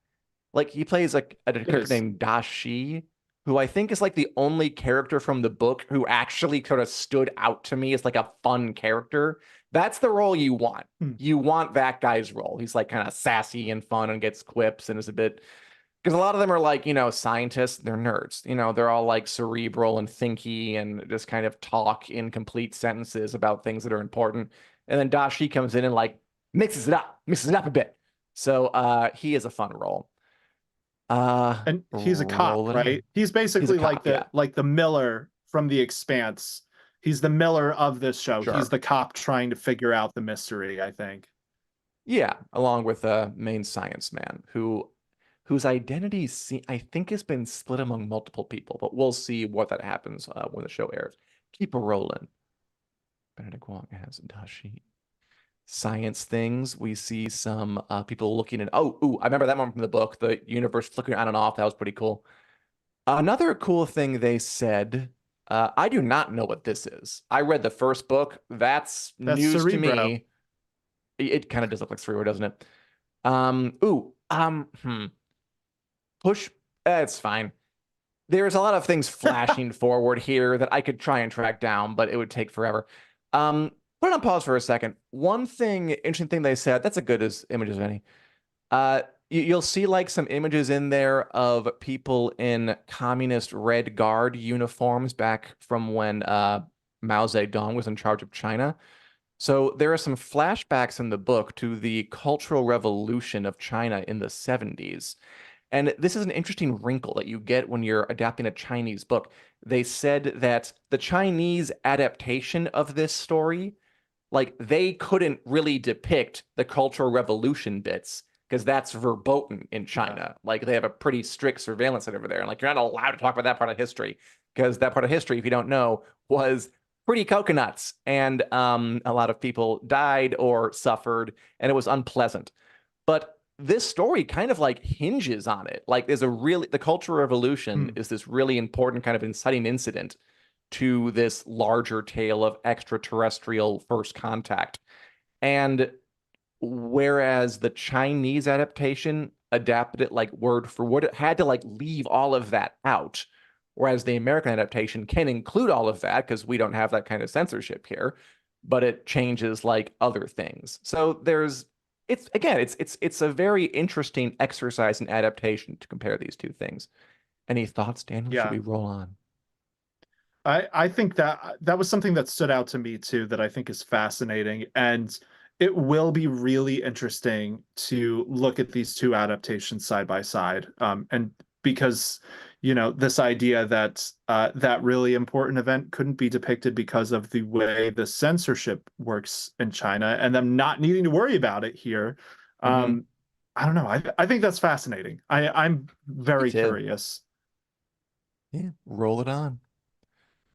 S1: Like he plays a
S2: it
S1: character
S2: is.
S1: named Dashi, who I think is like the only character from the book who actually sort of stood out to me as like a fun character. That's the role you want.
S2: Hmm.
S1: You want that guy's role. He's like kind of sassy and fun and gets quips and is a bit, because a lot of them are like, scientists, they're nerds. They're all like cerebral and thinky and just kind of talk in complete sentences about things that are important. And then Dashi comes in and like mixes it up a bit. So he is a fun role.
S2: And he's a cop,
S1: Rolling
S2: right?
S1: in.
S2: He's
S1: He's a
S2: basically like
S1: cop,
S2: the
S1: yeah.
S2: like the Miller from The Expanse. He's the Miller of this show. He's
S1: Sure.
S2: the cop trying to figure out the mystery, I think.
S1: Yeah, along with a main science man whose identity I think has been split among multiple people, but we'll see what that happens when the show airs. Keep a rolling. Benedict Wong has Dashi. science things. We see some people looking at, I remember that one from the book, the universe flickering on and off. That was pretty cool. Another cool thing they said, I do not know what this is. I read the first book. That's
S2: That's
S1: news to
S2: Cerebro.
S1: me. It kind of does look like Cerebro, doesn't it? Push. It's fine. There's a lot of things flashing forward here that I could try and track down, but it would take forever. Put it on pause for a second. One thing, interesting thing they said, that's a good as images of any. You'll see like some images in there of people in communist Red Guard uniforms back from when Mao Zedong was in charge of China. So there are some flashbacks in the book to the Cultural Revolution of China in the 70s. And this is an interesting wrinkle that you get when you're adapting a Chinese book. They said that the Chinese adaptation of this story, like they couldn't really depict the Cultural Revolution bits because that's verboten in China. Like they have a pretty strict surveillance over there. And like you're not allowed to talk about that part of history because that part of history, if you don't know, was pretty coconuts. And a lot of people died or suffered, and it was unpleasant. But this story kind of like hinges on it. Like there's a really the Cultural Revolution
S2: Hmm.
S1: is this really important kind of inciting incident to this larger tale of extraterrestrial first contact. And whereas the Chinese adaptation adapted it like word for word, it had to like leave all of that out. Whereas the American adaptation can include all of that because we don't have that kind of censorship here, but it changes like other things. So there's it's again, it's a very interesting exercise in adaptation to compare these two things. Any thoughts, Daniel? Should
S2: Yeah.
S1: we roll on?
S2: I think that that was something that stood out to me too, that I think is fascinating. And it will be really interesting to look at these two adaptations side by side. And because, this idea that that really important event couldn't be depicted because of the way the censorship works in China and them not needing to worry about it here.
S1: Mm-hmm.
S2: Um, I don't know. I think that's fascinating. I'm
S1: Me
S2: very
S1: too.
S2: curious.
S1: Yeah, roll it on.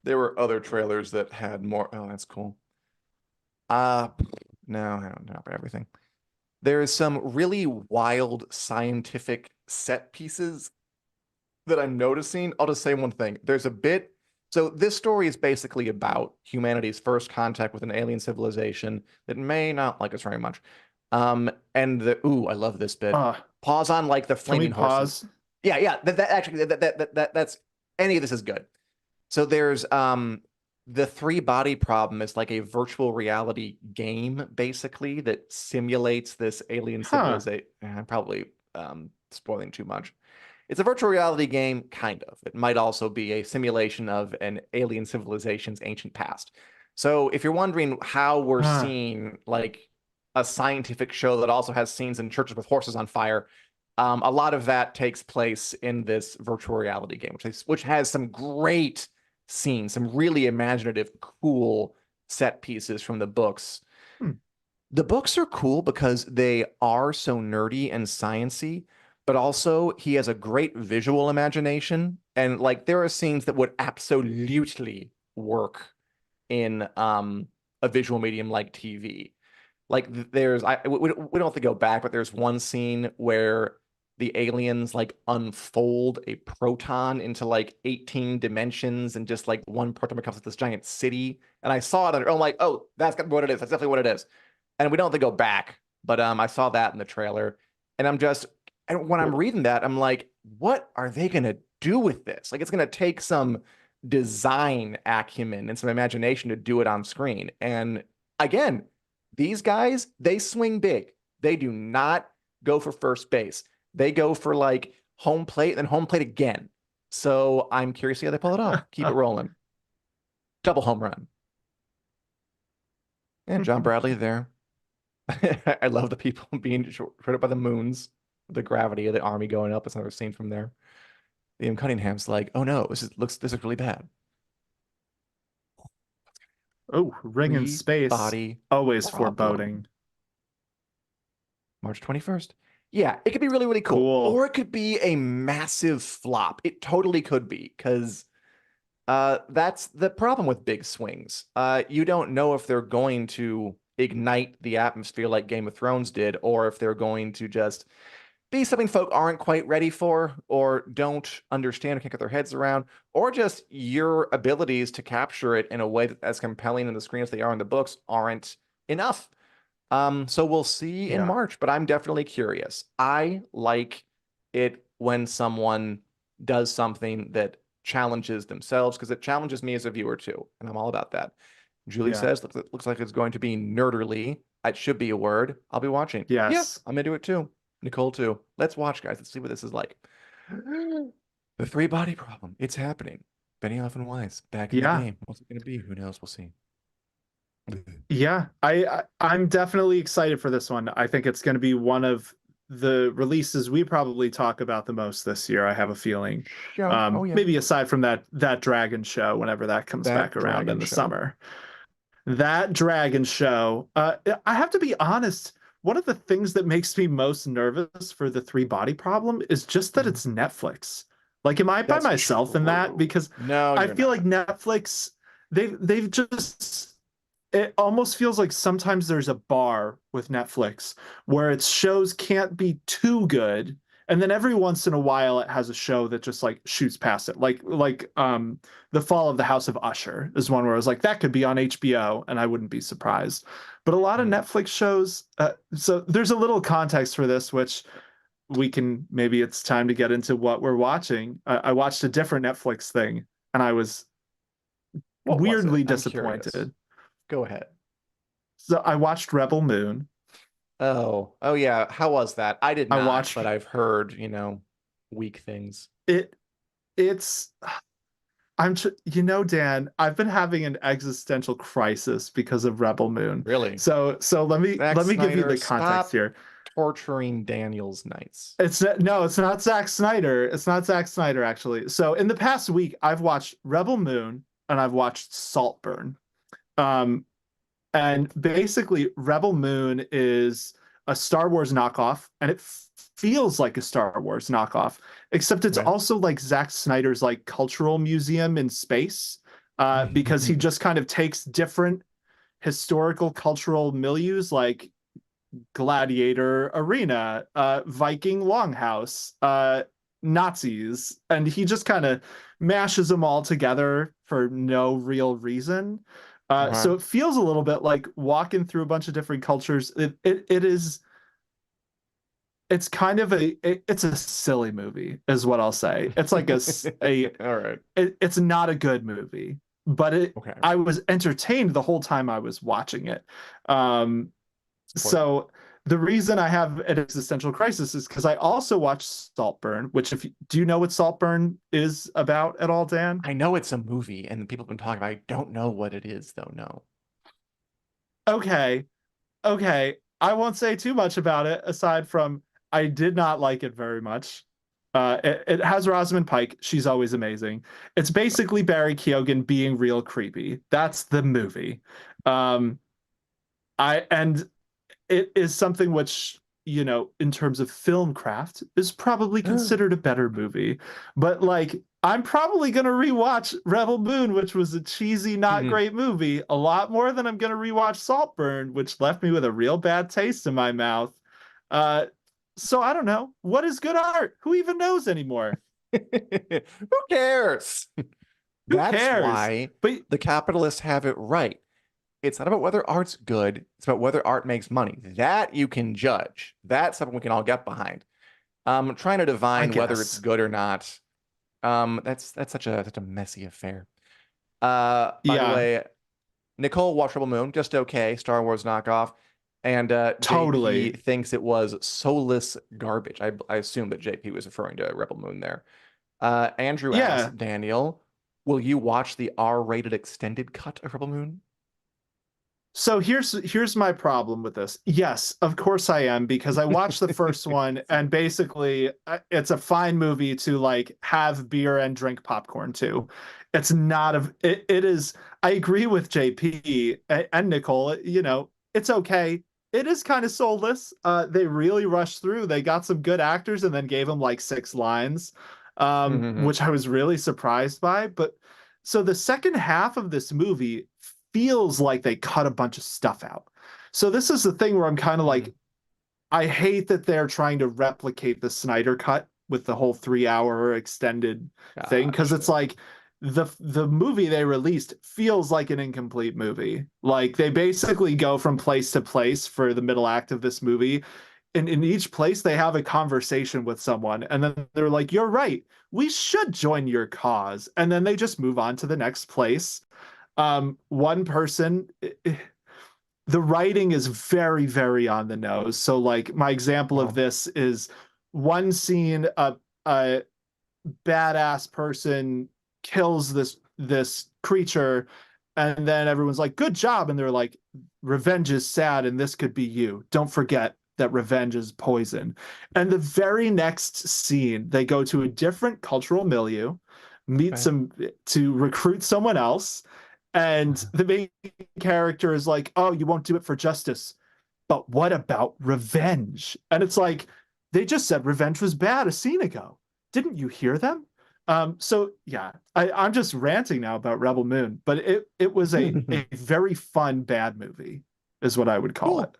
S1: There were other trailers that had more. Oh, that's cool. Uh, no, I don't know about everything. There is some really wild scientific set pieces that I'm noticing. I'll just say one thing. There's a bit. So this story is basically about humanity's first contact with an alien civilization that may not like us very much. And I love this bit.
S2: Uh,
S1: Pause on like the
S2: can we
S1: flaming horses.
S2: pause?
S1: Yeah. That actually that's any of this is good. So there's the three body problem is like a virtual reality game basically that simulates this alien
S2: Huh.
S1: civilization. I'm probably spoiling too much. It's a virtual reality game, kind of. It might also be a simulation of an alien civilization's ancient past. So if you're wondering how we're
S2: Huh.
S1: seeing like a scientific show that also has scenes in churches with horses on fire, a lot of that takes place in this virtual reality game, which has some great scenes, some really imaginative, cool set pieces from the books.
S2: Hmm.
S1: The books are cool because they are so nerdy and sciency, but also he has a great visual imagination. And like there are scenes that would absolutely work in a visual medium like TV. Like there's we don't have to go back, but there's one scene where the aliens like unfold a proton into like 18 dimensions and just like one proton becomes like this giant city. And I saw it and I'm like, oh, that's what it is. That's definitely what it is. And we don't have to go back, but I saw that in the trailer. And and when I'm reading that, I'm like, what are they gonna do with this? Like it's gonna take some design acumen and some imagination to do it on screen. And again, these guys, they swing big. They do not go for first base. They go for like home plate and home plate again. So I'm curious to see how they pull it off. Keep it rolling. Double home run. And John Bradley there. I love the people being shot up by the moons, the gravity of the army going up. It's another scene from there. Liam Cunningham's like, oh no, this looks really bad.
S2: Oh, ring in
S1: Three
S2: space.
S1: body
S2: Always
S1: problem.
S2: foreboding.
S1: March 21st. Yeah, it could be really, really cool.
S2: Cool.
S1: Or it could be a massive flop. It totally could be, because that's the problem with big swings. You don't know if they're going to ignite the atmosphere like Game of Thrones did, or if they're going to just be something folk aren't quite ready for, or don't understand or can't get their heads around, or just your abilities to capture it in a way that's as compelling in the screen as they are in the books aren't enough. So we'll see in
S2: Yeah.
S1: March, but I'm definitely curious. I like it when someone does something that challenges themselves because it challenges me as a viewer too, and I'm all about that. Julie
S2: Yeah.
S1: says, looks like it's going to be nerderly. It should be a word. I'll be watching. Yeah,
S2: Yes.
S1: I'm into it too. Nicole too. Let's watch, guys. Let's see what this is like. The three body problem. It's happening. Benioff and Weiss back in the
S2: Yeah.
S1: game. What's it going to be? Who knows? We'll see.
S2: Yeah. I'm definitely excited for this one. I think it's going to be one of the releases we probably talk about the most this year, I have a feeling.
S1: Show. Oh yeah,
S2: Maybe aside from that dragon show whenever that comes
S1: that
S2: back around in
S1: dragon
S2: the
S1: show.
S2: summer. That dragon show. I have to be honest, one of the things that makes me most nervous for the three body problem is just that
S1: Mhm.
S2: it's Netflix. Like, am I by
S1: That's
S2: myself in that?
S1: true.
S2: Because
S1: No,
S2: I
S1: you're
S2: feel like
S1: not.
S2: Netflix, they've just it almost feels like sometimes there's a bar with Netflix where its shows can't be too good, and then every once in a while it has a show that just like shoots past it. Like The Fall of the House of Usher is one where I was like, that could be on HBO and I wouldn't be surprised. But a lot of
S1: Mhm.
S2: Netflix shows, so there's a little context for this, which we can maybe it's time to get into what we're watching. I watched a different Netflix thing and I was
S1: What was it?
S2: weirdly
S1: I'm curious.
S2: disappointed.
S1: Go ahead.
S2: So I watched Rebel Moon.
S1: Oh yeah. How was that? I did
S2: I
S1: not,
S2: watched
S1: but I've heard, weak things.
S2: it. It's Dan, I've been having an existential crisis because of Rebel Moon.
S1: Really?
S2: So
S1: Zack
S2: let me give you
S1: Snyder,
S2: the context
S1: stop
S2: here.
S1: torturing Daniel's nights.
S2: It's not Zack Snyder. It's not Zack Snyder actually. So in the past week, I've watched Rebel Moon and I've watched Saltburn. Um, And basically, Rebel Moon is a Star Wars knockoff, and it feels like a Star Wars knockoff, except it's
S1: Okay.
S2: also like Zack Snyder's like cultural museum in space, because he just kind of takes different historical cultural milieus like Gladiator Arena, Viking Longhouse, Nazis, and he just kind of mashes them all together for no real reason. So
S1: Okay.
S2: it feels a little bit like walking through a bunch of different cultures. It's kind of it's a silly movie, is what I'll say. It's like
S1: All right.
S2: it's not a good movie, but
S1: Okay.
S2: I was entertained the whole time I was watching it. Um,
S1: Support that.
S2: so the reason I have an existential crisis is because I also watched Saltburn, which if do you know what Saltburn is about at all, Dan?
S1: I know it's a movie and people have been talking about it. I don't know what it is though, no.
S2: Okay, okay. I won't say too much about it aside from I did not like it very much. It has Rosamund Pike. She's always amazing. It's basically Barry Keoghan being real creepy. That's the movie. Um, I and it is something which, in terms of film craft, is probably considered a better movie. But like, I'm probably gonna rewatch Rebel Moon, which was a cheesy, not
S1: Mhm.
S2: great movie, a lot more than I'm gonna rewatch Saltburn, which left me with a real bad taste in my mouth. Uh, so I don't know. What is good art? Who even knows anymore?
S1: Who cares?
S2: Who
S1: That's
S2: cares?
S1: why
S2: But
S1: the capitalists have it right. It's not about whether art's good, it's about whether art makes money. That you can judge. That's something we can all get behind. Trying to
S2: I
S1: divine whether it's
S2: guess.
S1: good or not. That's such a messy affair. By the
S2: Yeah,
S1: way, Nicole watched Rebel Moon, just okay, Star Wars knockoff, and JP
S2: totally.
S1: thinks it was soulless garbage. I assume that JP was referring to Rebel Moon there. Andrew asks
S2: Yeah.
S1: Daniel, will you watch the R-rated extended cut of Rebel Moon?
S2: So here's my problem with this. Yes, of course I am because I watched the first one and basically it's a fine movie to like have beer and drink popcorn to. It's not it is I agree with JP and Nicole, it's okay. It is kind of soulless. They really rushed through. They got some good actors and then gave them like six lines,
S1: Hmm.
S2: which I was really surprised by. But so the second half of this movie feels like they cut a bunch of stuff out. So this is the thing where I'm kind of
S1: Mm,
S2: like, I hate that they're trying to replicate the Snyder cut with the whole 3 hour extended thing because it's
S1: gotcha.
S2: like the movie they released feels like an incomplete movie. Like they basically go from place to place for the middle act of this movie. And in each place they have a conversation with someone and then they're like, "You're right. We should join your cause." And then they just move on to the next place. One person the writing is very, very on the nose. So, like, my example of
S1: Well,
S2: this is one scene, a badass person kills this creature, and then everyone's like, "Good job," and they're like, "Revenge is sad, and this could be you. Don't forget that revenge is poison." And the very next scene, they go to a different cultural milieu, meet
S1: okay.
S2: some to recruit someone else, and the main character is like, "Oh, you won't do it for justice, but what about revenge?" And it's like, they just said revenge was bad a scene ago. Didn't you hear them? So yeah, I'm just ranting now about Rebel Moon, but it was a very fun bad movie, is what I would call it.
S1: Cool.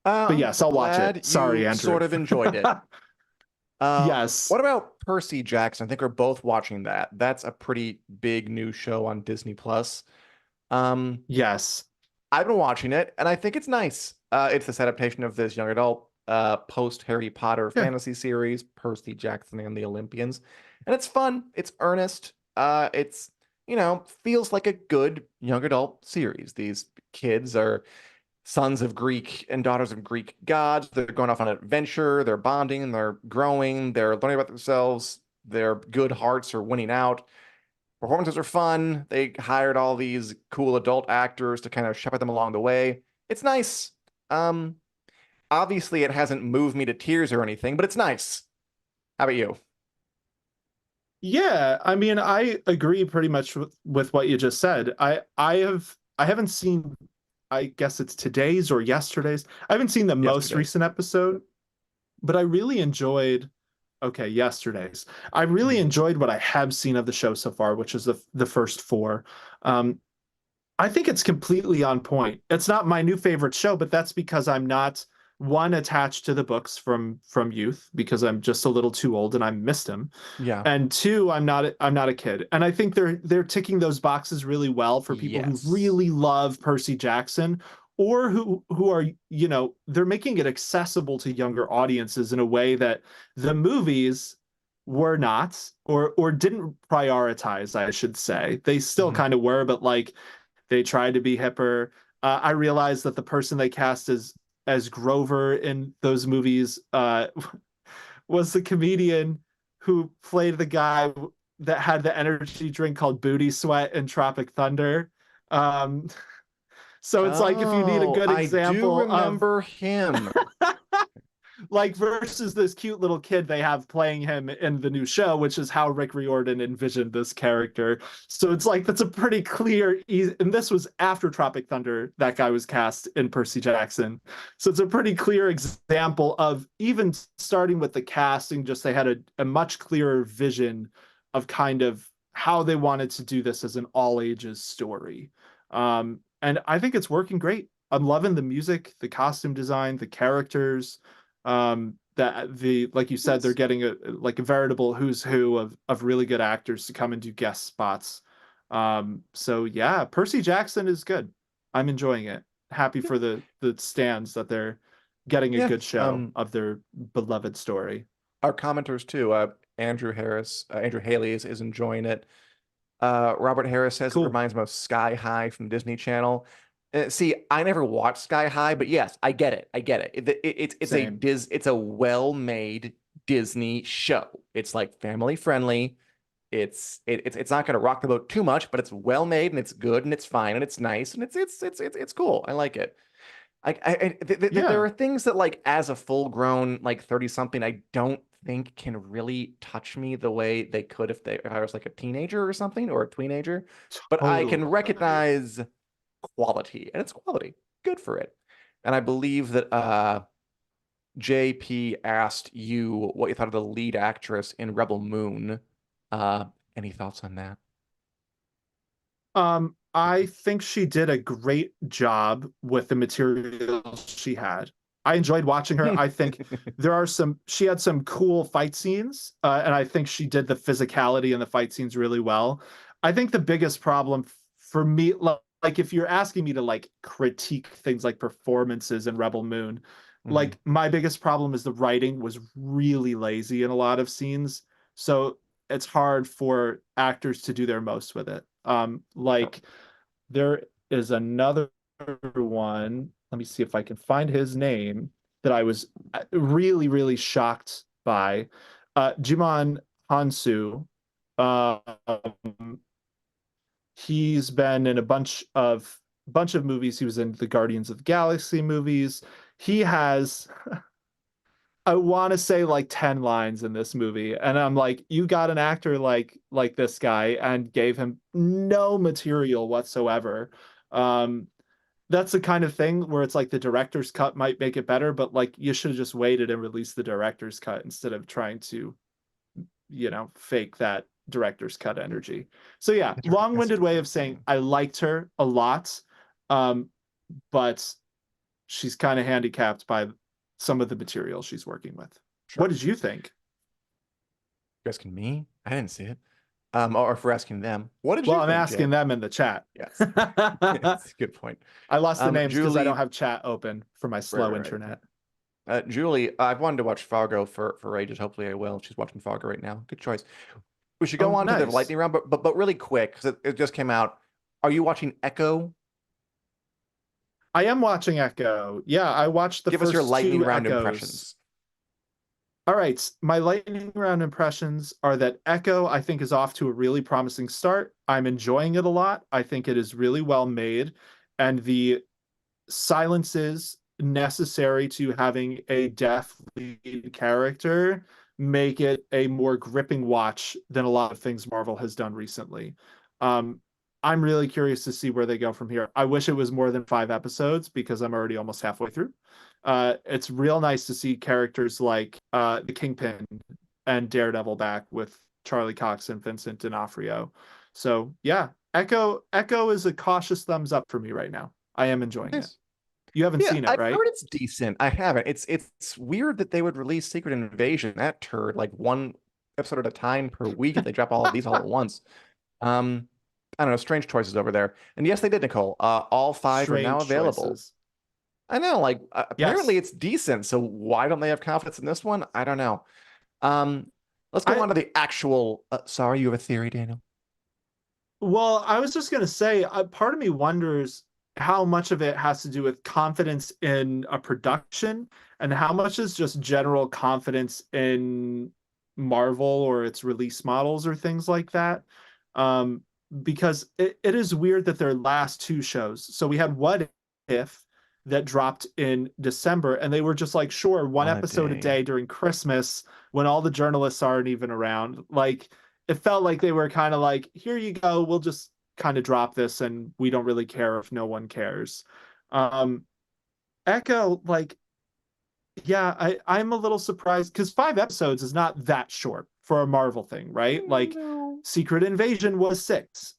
S2: But
S1: I'm
S2: yes, I'll watch it.
S1: glad
S2: Sorry,
S1: you sort
S2: Andrew.
S1: of enjoyed it.
S2: Yes,
S1: What about Percy Jackson? I think we're both watching that. That's a pretty big new show on Disney Plus. Um,
S2: yes,
S1: I've been watching it, and I think it's nice. It's this adaptation of this young adult post Harry Potter
S2: yeah.
S1: fantasy series, Percy Jackson and the Olympians, and it's fun. It's earnest. It's feels like a good young adult series. These kids are sons of Greek and daughters of Greek gods. They're going off on an adventure. They're bonding. They're growing. They're learning about themselves. Their good hearts are winning out. Performances are fun. They hired all these cool adult actors to kind of shepherd them along the way. It's nice. Um, Obviously, it hasn't moved me to tears or anything, but it's nice. How about you?
S2: Yeah, I mean, I agree pretty much with what you just said. I haven't seen, I guess it's today's or yesterday's. I haven't seen the most
S1: Yesterday's.
S2: recent episode, but I really enjoyed, okay, yesterday's. I really
S1: Mhm.
S2: enjoyed what I have seen of the show so far, which is the first four. Um, I think it's completely on point. It's not my new favorite show, but that's because I'm not one attached to the books from youth because I'm just a little too old and I missed them.
S1: Yeah.
S2: And two, I'm not a kid. And I think they're ticking those boxes really well for people who
S1: Yes.
S2: really love Percy Jackson or who are, they're making it accessible to younger audiences in a way that the movies were not or didn't prioritize, I should say. They still
S1: Mhm.
S2: kind of were, but like they tried to be hipper. I realized that the person they cast as Grover in those movies was the comedian who played the guy that had the energy drink called Booty Sweat in Tropic Thunder. Um, so it's like if you need a
S1: Oh,
S2: good
S1: I do
S2: example of
S1: remember him.
S2: like versus this cute little kid they have playing him in the new show, which is how Rick Riordan envisioned this character. So it's like that's a pretty clear, and this was after Tropic Thunder. That guy was cast in Percy Jackson, so it's a pretty clear example of even starting with the casting. Just they had a much clearer vision of kind of how they wanted to do this as an all ages story, and I think it's working great. I'm loving the music, the costume design, the characters that the like you said they're
S1: Yes.
S2: getting a veritable who's who of really good actors to come and do guest spots. So yeah, Percy Jackson is good. I'm enjoying it. Happy
S1: Yeah.
S2: for the stands that they're getting a
S1: Yeah.
S2: good show of their beloved story.
S1: Our commenters too. Andrew Haley is enjoying it. Robert Harris says it
S2: Cool.
S1: reminds him of Sky High from Disney Channel. See, I never watched Sky High, but yes, I get it. I get it.
S2: Same.
S1: It's a well-made Disney show. It's like family friendly. It's not going to rock the boat too much, but it's well made and it's good and it's fine and it's nice and it's cool. I like it. There
S2: Yeah,
S1: are things that like as a full grown like 30 something I don't think can really touch me the way they could if I was like a teenager or something or a teenager, but I can
S2: totally agree.
S1: recognize quality and it's quality. Good for it. And I believe that JP asked you what you thought of the lead actress in Rebel Moon. Uh any thoughts on that?
S2: I think she did a great job with the material she had. I enjoyed watching her. I think she had some cool fight scenes, and I think she did the physicality in the fight scenes really well. I think the biggest problem for me, like if you're asking me to like critique things like performances in Rebel Moon,
S1: Mhm.
S2: like my biggest problem is the writing was really lazy in a lot of scenes. So it's hard for actors to do their most with it.
S1: Sure.
S2: Like there is another one. Let me see if I can find his name that I was really, really shocked by. Jimon Hansu. Um, he's been in a bunch of movies. He was in the Guardians of the Galaxy movies. He has I want to say like 10 lines in this movie. And I'm like, you got an actor like this guy and gave him no material whatsoever. Um, that's the kind of thing where it's like the director's cut might make it better, but like you should have just waited and released the director's cut instead of trying to, fake that director's cut energy. So yeah,
S1: That's a
S2: long-winded way of
S1: different
S2: saying
S1: thing.
S2: I liked her a lot. Um, but she's kind of handicapped by some of the material she's working with. What
S1: Sure.
S2: did you think?
S1: You're asking me? I didn't see it. Or if we're asking them, what did
S2: Well,
S1: you
S2: I'm
S1: think,
S2: asking
S1: Jay?
S2: them in the chat.
S1: Yes. It's a good point.
S2: I lost the names because I don't
S1: Julie,
S2: have chat open for my
S1: right,
S2: slow
S1: right, right.
S2: internet.
S1: Julie, I've wanted to watch Fargo for ages. Hopefully I will. She's watching Fargo right now. Good choice. We should go
S2: Oh,
S1: on to the
S2: nice.
S1: lightning round, but really quick, because it just came out. Are you watching Echo?
S2: I am watching Echo. Yeah, I watched the
S1: Give us your
S2: first
S1: lightning
S2: two
S1: round
S2: Echoes.
S1: impressions.
S2: All right, my lightning round impressions are that Echo, I think, is off to a really promising start. I'm enjoying it a lot. I think it is really well made, and the silences necessary to having a deaf lead character make it a more gripping watch than a lot of things Marvel has done recently. Um, I'm really curious to see where they go from here. I wish it was more than 5 episodes because I'm already almost halfway through. It's real nice to see characters like the Kingpin and Daredevil back with Charlie Cox and Vincent D'Onofrio. So yeah, Echo is a cautious thumbs up for me right now. I am enjoying it.
S1: Nice.
S2: You haven't
S1: Yeah,
S2: seen it,
S1: I've
S2: right?
S1: heard it's decent. I haven't. It's weird that they would release Secret Invasion, that turd, like one episode at a time per week. They drop all of these all at once. Um, I don't know, strange choices over there. And yes, they did, Nicole. All five are now
S2: Strange
S1: available.
S2: choices.
S1: I know, like apparently
S2: Yes.
S1: it's decent. So why don't they have confidence in this one? I don't know. Um, let's go
S2: I
S1: on to the actual. Sorry, you have a theory, Daniel?
S2: Well, I was just gonna say, part of me wonders how much of it has to do with confidence in a production and how much is just general confidence in Marvel or its release models or things like that. Um, because it is weird that their last two shows. So we had What If that dropped in December, and they were just like, sure, one episode a
S1: Holiday.
S2: day during Christmas when all the journalists aren't even around. Like it felt like they were kind of like, here you go, we'll just kind of drop this and we don't really care if no one cares. Um, Echo, like, yeah, I'm a little surprised because 5 episodes is not that short for a Marvel thing, right? Like,
S1: No.
S2: Secret Invasion was 6.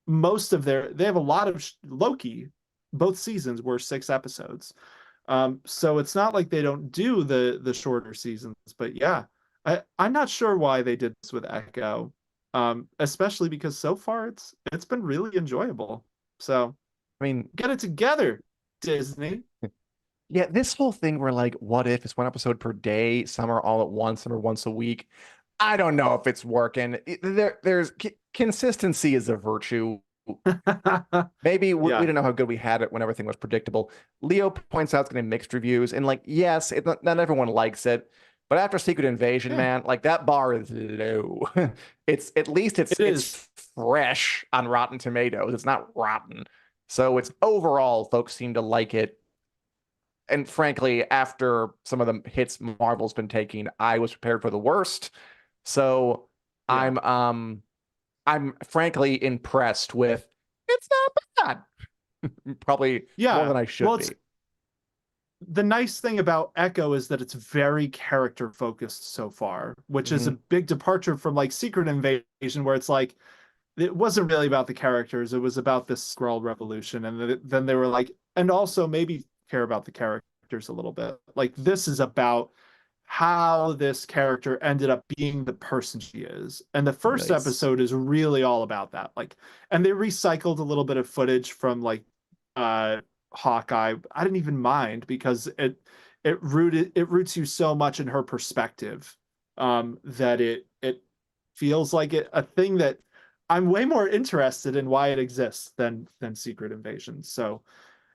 S2: They have a lot of Loki, both seasons were 6 episodes. So it's not like they don't do the shorter seasons, but yeah, I'm not sure why they did this with Echo, especially because so far it's been really enjoyable. So
S1: I mean,
S2: get it together, Disney.
S1: yeah, this whole thing where like, what if it's one episode per day, some are all at once, some are once a week. I don't know if it's working. There's consistency is a virtue. Maybe we
S2: Yeah.
S1: don't know how good we had it when everything was predictable. Leo points out it's getting mixed reviews, and like, yes, not everyone likes it, but after Secret Invasion,
S2: Yeah,
S1: man, like that bar is low. It's at least
S2: it is.
S1: it's fresh on Rotten Tomatoes. It's not rotten, so it's overall folks seem to like it. And frankly, after some of the hits Marvel's been taking, I was prepared for the worst. So
S2: Yeah.
S1: I'm um I'm frankly impressed with it's not bad. Probably more
S2: Yeah.
S1: than I
S2: Well,
S1: should
S2: it's
S1: be.
S2: the nice thing about Echo is that it's very character focused so far, which is a
S1: Mhm.
S2: big departure from like Secret Invasion, where it's like it wasn't really about the characters. It was about this scroll revolution. And then they were like, and also maybe care about the characters a little bit. Like this is about how this character ended up being the person she is. And the first
S1: Nice.
S2: episode is really all about that. Like, and they recycled a little bit of footage from like uh Hawkeye. I didn't even mind because it roots you so much in her perspective that it feels like a thing that I'm way more interested in why it exists than Secret Invasion. So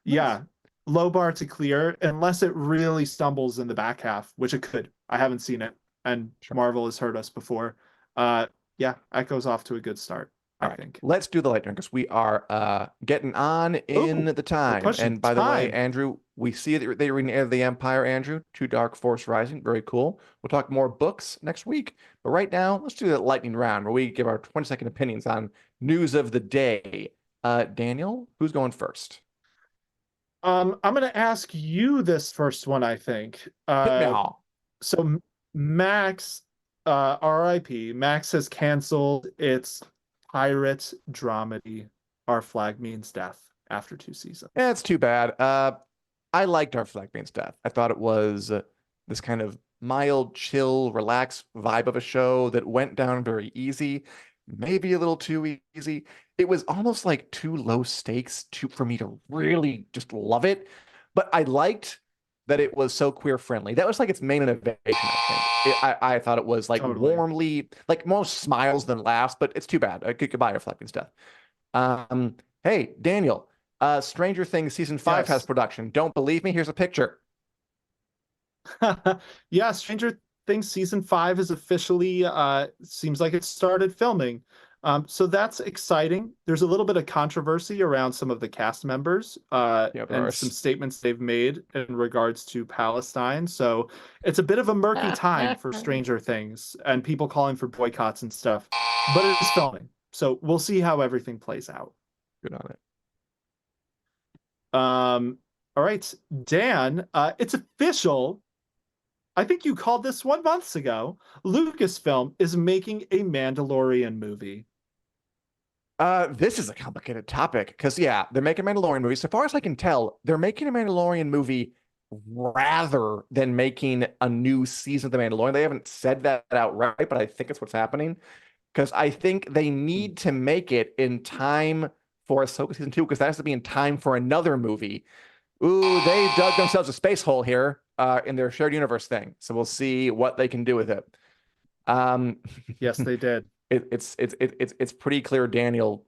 S1: Nice.
S2: yeah, low bar to clear unless it really stumbles in the back half, which it could. I haven't seen it, and
S1: Sure.
S2: Marvel has hurt us before. Uh, yeah, Echo's off to a good start,
S1: All
S2: I
S1: right,
S2: think.
S1: let's do the lightning because we are getting on in
S2: Oh,
S1: the
S2: we're
S1: time.
S2: pushing
S1: And by the way,
S2: time.
S1: Andrew, we see that they read Heir of the Empire, Andrew, to Dark Force Rising. Very cool. We'll talk more books next week. But right now, let's do the lightning round where we give our 20-second opinions on news of the day. Daniel, who's going first?
S2: I'm gonna ask you this first one, I think.
S1: Hit me all.
S2: So Max, RIP, Max has canceled its pirate dramedy. Our flag means death after 2 seasons.
S1: Yeah, it's too bad. I liked Our Flag Means Death. I thought it was this kind of mild, chill, relaxed vibe of a show that went down very easy, maybe a little too easy. It was almost like too low stakes for me to really just love it. But I liked that it was so queer friendly. That was like its main innovation, I think. I thought it was like
S2: Totally.
S1: warmly, like more smiles than laughs, but it's too bad. Goodbye, Our Flag Means Death. Um, hey, Daniel, Stranger Things season 5 has
S2: Yes.
S1: production. Don't believe me? Here's a picture.
S2: Yeah, Stranger Things season 5 is officially seems like it started filming. So that's exciting. There's a little bit of controversy around some of the cast members
S1: Yeah, of
S2: and some
S1: course.
S2: statements they've made in regards to Palestine. So it's a bit of a murky time for Stranger Things and people calling for boycotts and stuff. But it is filming. So we'll see how everything plays out.
S1: Good on it.
S2: All right, Dan, it's official. I think you called this 1 month ago. Lucasfilm is making a Mandalorian movie.
S1: This is a complicated topic because yeah, they're making a Mandalorian movie. So far as I can tell, they're making a Mandalorian movie rather than making a new season of The Mandalorian. They haven't said that outright, but I think it's what's happening because I think they need to make it in time for Ahsoka season 2 because that has to be in time for another movie. Ooh, they dug themselves a space hole here in their shared universe thing. So we'll see what they can do with it. Um,
S2: Yes, they did.
S1: it's pretty clear Daniel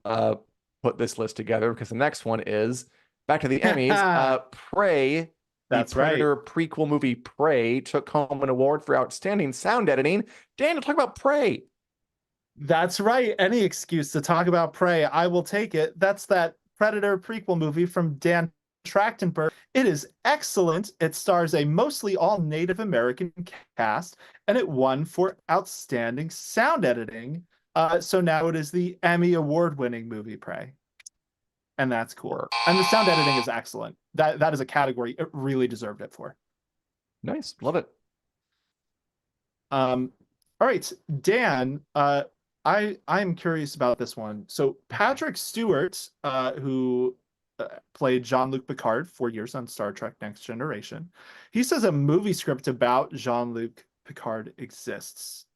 S1: put this list together because the next one is back to the Emmys. Prey, the
S2: That's right.
S1: Predator prequel movie Prey, took home an award for outstanding sound editing. Daniel, talk about Prey.
S2: That's right. Any excuse to talk about Prey, I will take it. That's that Predator prequel movie from Dan Trachtenberg. It is excellent. It stars a mostly all Native American cast, and it won for outstanding sound editing. So now it is the Emmy award-winning movie Prey, and that's cool.
S1: Work.
S2: And the sound editing is excellent. That is a category it really deserved it for.
S1: Nice, love it.
S2: All right, Dan. I'm curious about this one. So Patrick Stewart, who played Jean-Luc Picard for years on Star Trek Next Generation, he says a movie script about Jean-Luc Picard exists.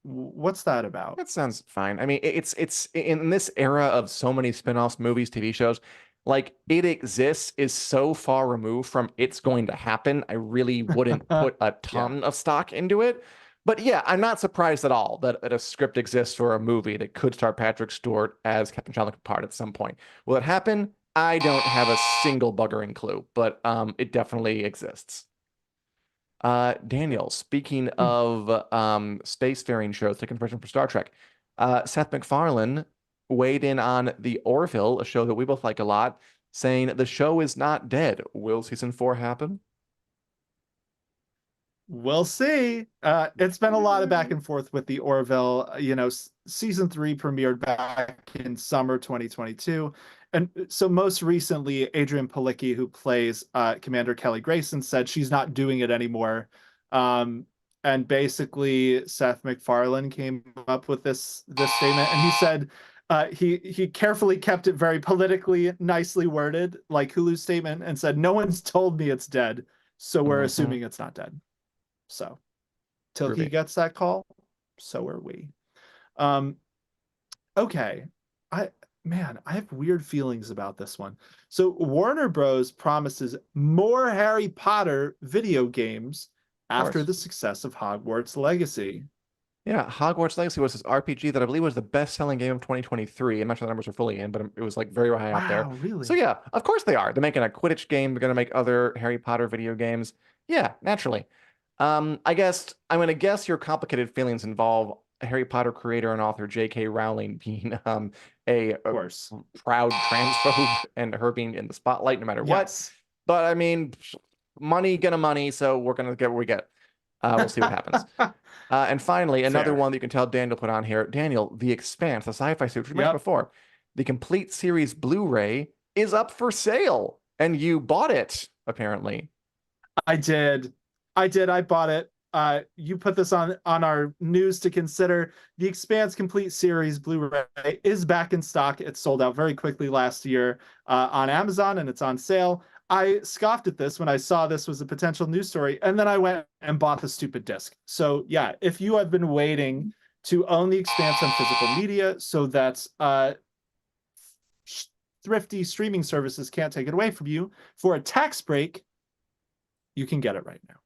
S2: What's that about?
S1: That sounds fine. I mean, it's in this era of so many spin-offs, movies, TV shows, like it exists is so far removed from it's going to happen. I really wouldn't put a
S2: Yeah.
S1: ton of stock into it. But yeah, I'm not surprised at all that a script exists for a movie that could star Patrick Stewart as Captain Jean-Luc Picard at some point. Will it happen? I don't have a single buggering clue, but it definitely exists. Daniel, speaking of spacefaring shows taking inspiration from Star Trek, Seth MacFarlane weighed in on The Orville, a show that we both like a lot, saying the show is not dead. Will season 4 happen?
S2: We'll see. It's been a lot of back and forth with the Orville. Season 3 premiered back in summer 2022. And so most recently, Adrian Palicki, who plays Commander Kelly Grayson, said she's not doing it anymore. And basically, Seth MacFarlane came up with this statement, and he said, He carefully kept it very politically nicely worded, like Hulu's statement, and said, "No one's told me it's dead, so we're
S1: Mm-hmm.
S2: assuming it's not dead." So till he
S1: Groovy.
S2: gets that call, so are we. Um, okay. I I have weird feelings about this one. So Warner Bros. Promises more Harry Potter video games
S1: Of
S2: after
S1: course.
S2: the success of Hogwarts Legacy.
S1: Yeah, Hogwarts Legacy was this RPG that I believe was the best-selling game of 2023. I'm not sure the numbers are fully in, but it was like very high up there.
S2: Wow,
S1: So
S2: really?
S1: yeah, of course they are. They're making a Quidditch game. They're gonna make other Harry Potter video games. Yeah, naturally. I guess I'm gonna guess your complicated feelings involve Harry Potter creator and author J.K. Rowling being
S2: Of
S1: a
S2: course.
S1: proud transphobe and her being in the spotlight no matter what.
S2: Yes.
S1: But I mean, money gonna money, so we're gonna get what we get. We'll see what happens. And finally, another
S2: Fair.
S1: one that you can tell Daniel put on here. Daniel, The Expanse, the sci-fi series we mentioned
S2: Yep.
S1: before. The complete series Blu-ray is up for sale, and you bought it, apparently.
S2: I did. I did. I bought it. You put this on our news to consider. The Expanse Complete Series Blu-ray is back in stock. It sold out very quickly last year on Amazon, and it's on sale. I scoffed at this when I saw this was a potential news story, and then I went and bought the stupid disc. So yeah, if you have been waiting to own The Expanse on physical media, so that thrifty streaming services can't take it away from you for a tax break, you can get it right now.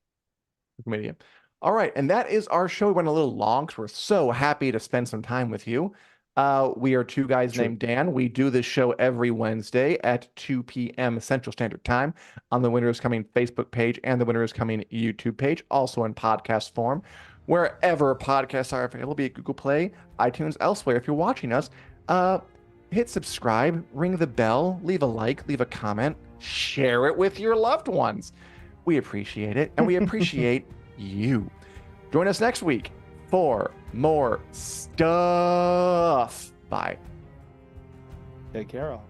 S1: Media. All right, and that is our show. We went a little long because we're so happy to spend some time with you. We are two guys
S2: True.
S1: named Dan. We do this show every Wednesday at 2 p.m. Central Standard Time on the Winter is Coming Facebook page and the Winter is Coming YouTube page, also in podcast form. Wherever podcasts are available, be it Google Play, iTunes, elsewhere. If you're watching us, hit subscribe, ring the bell, leave a like, leave a comment, share it with your loved ones. We appreciate it, and we appreciate you. Join us next week for more stuff. Bye.
S2: Take care, all.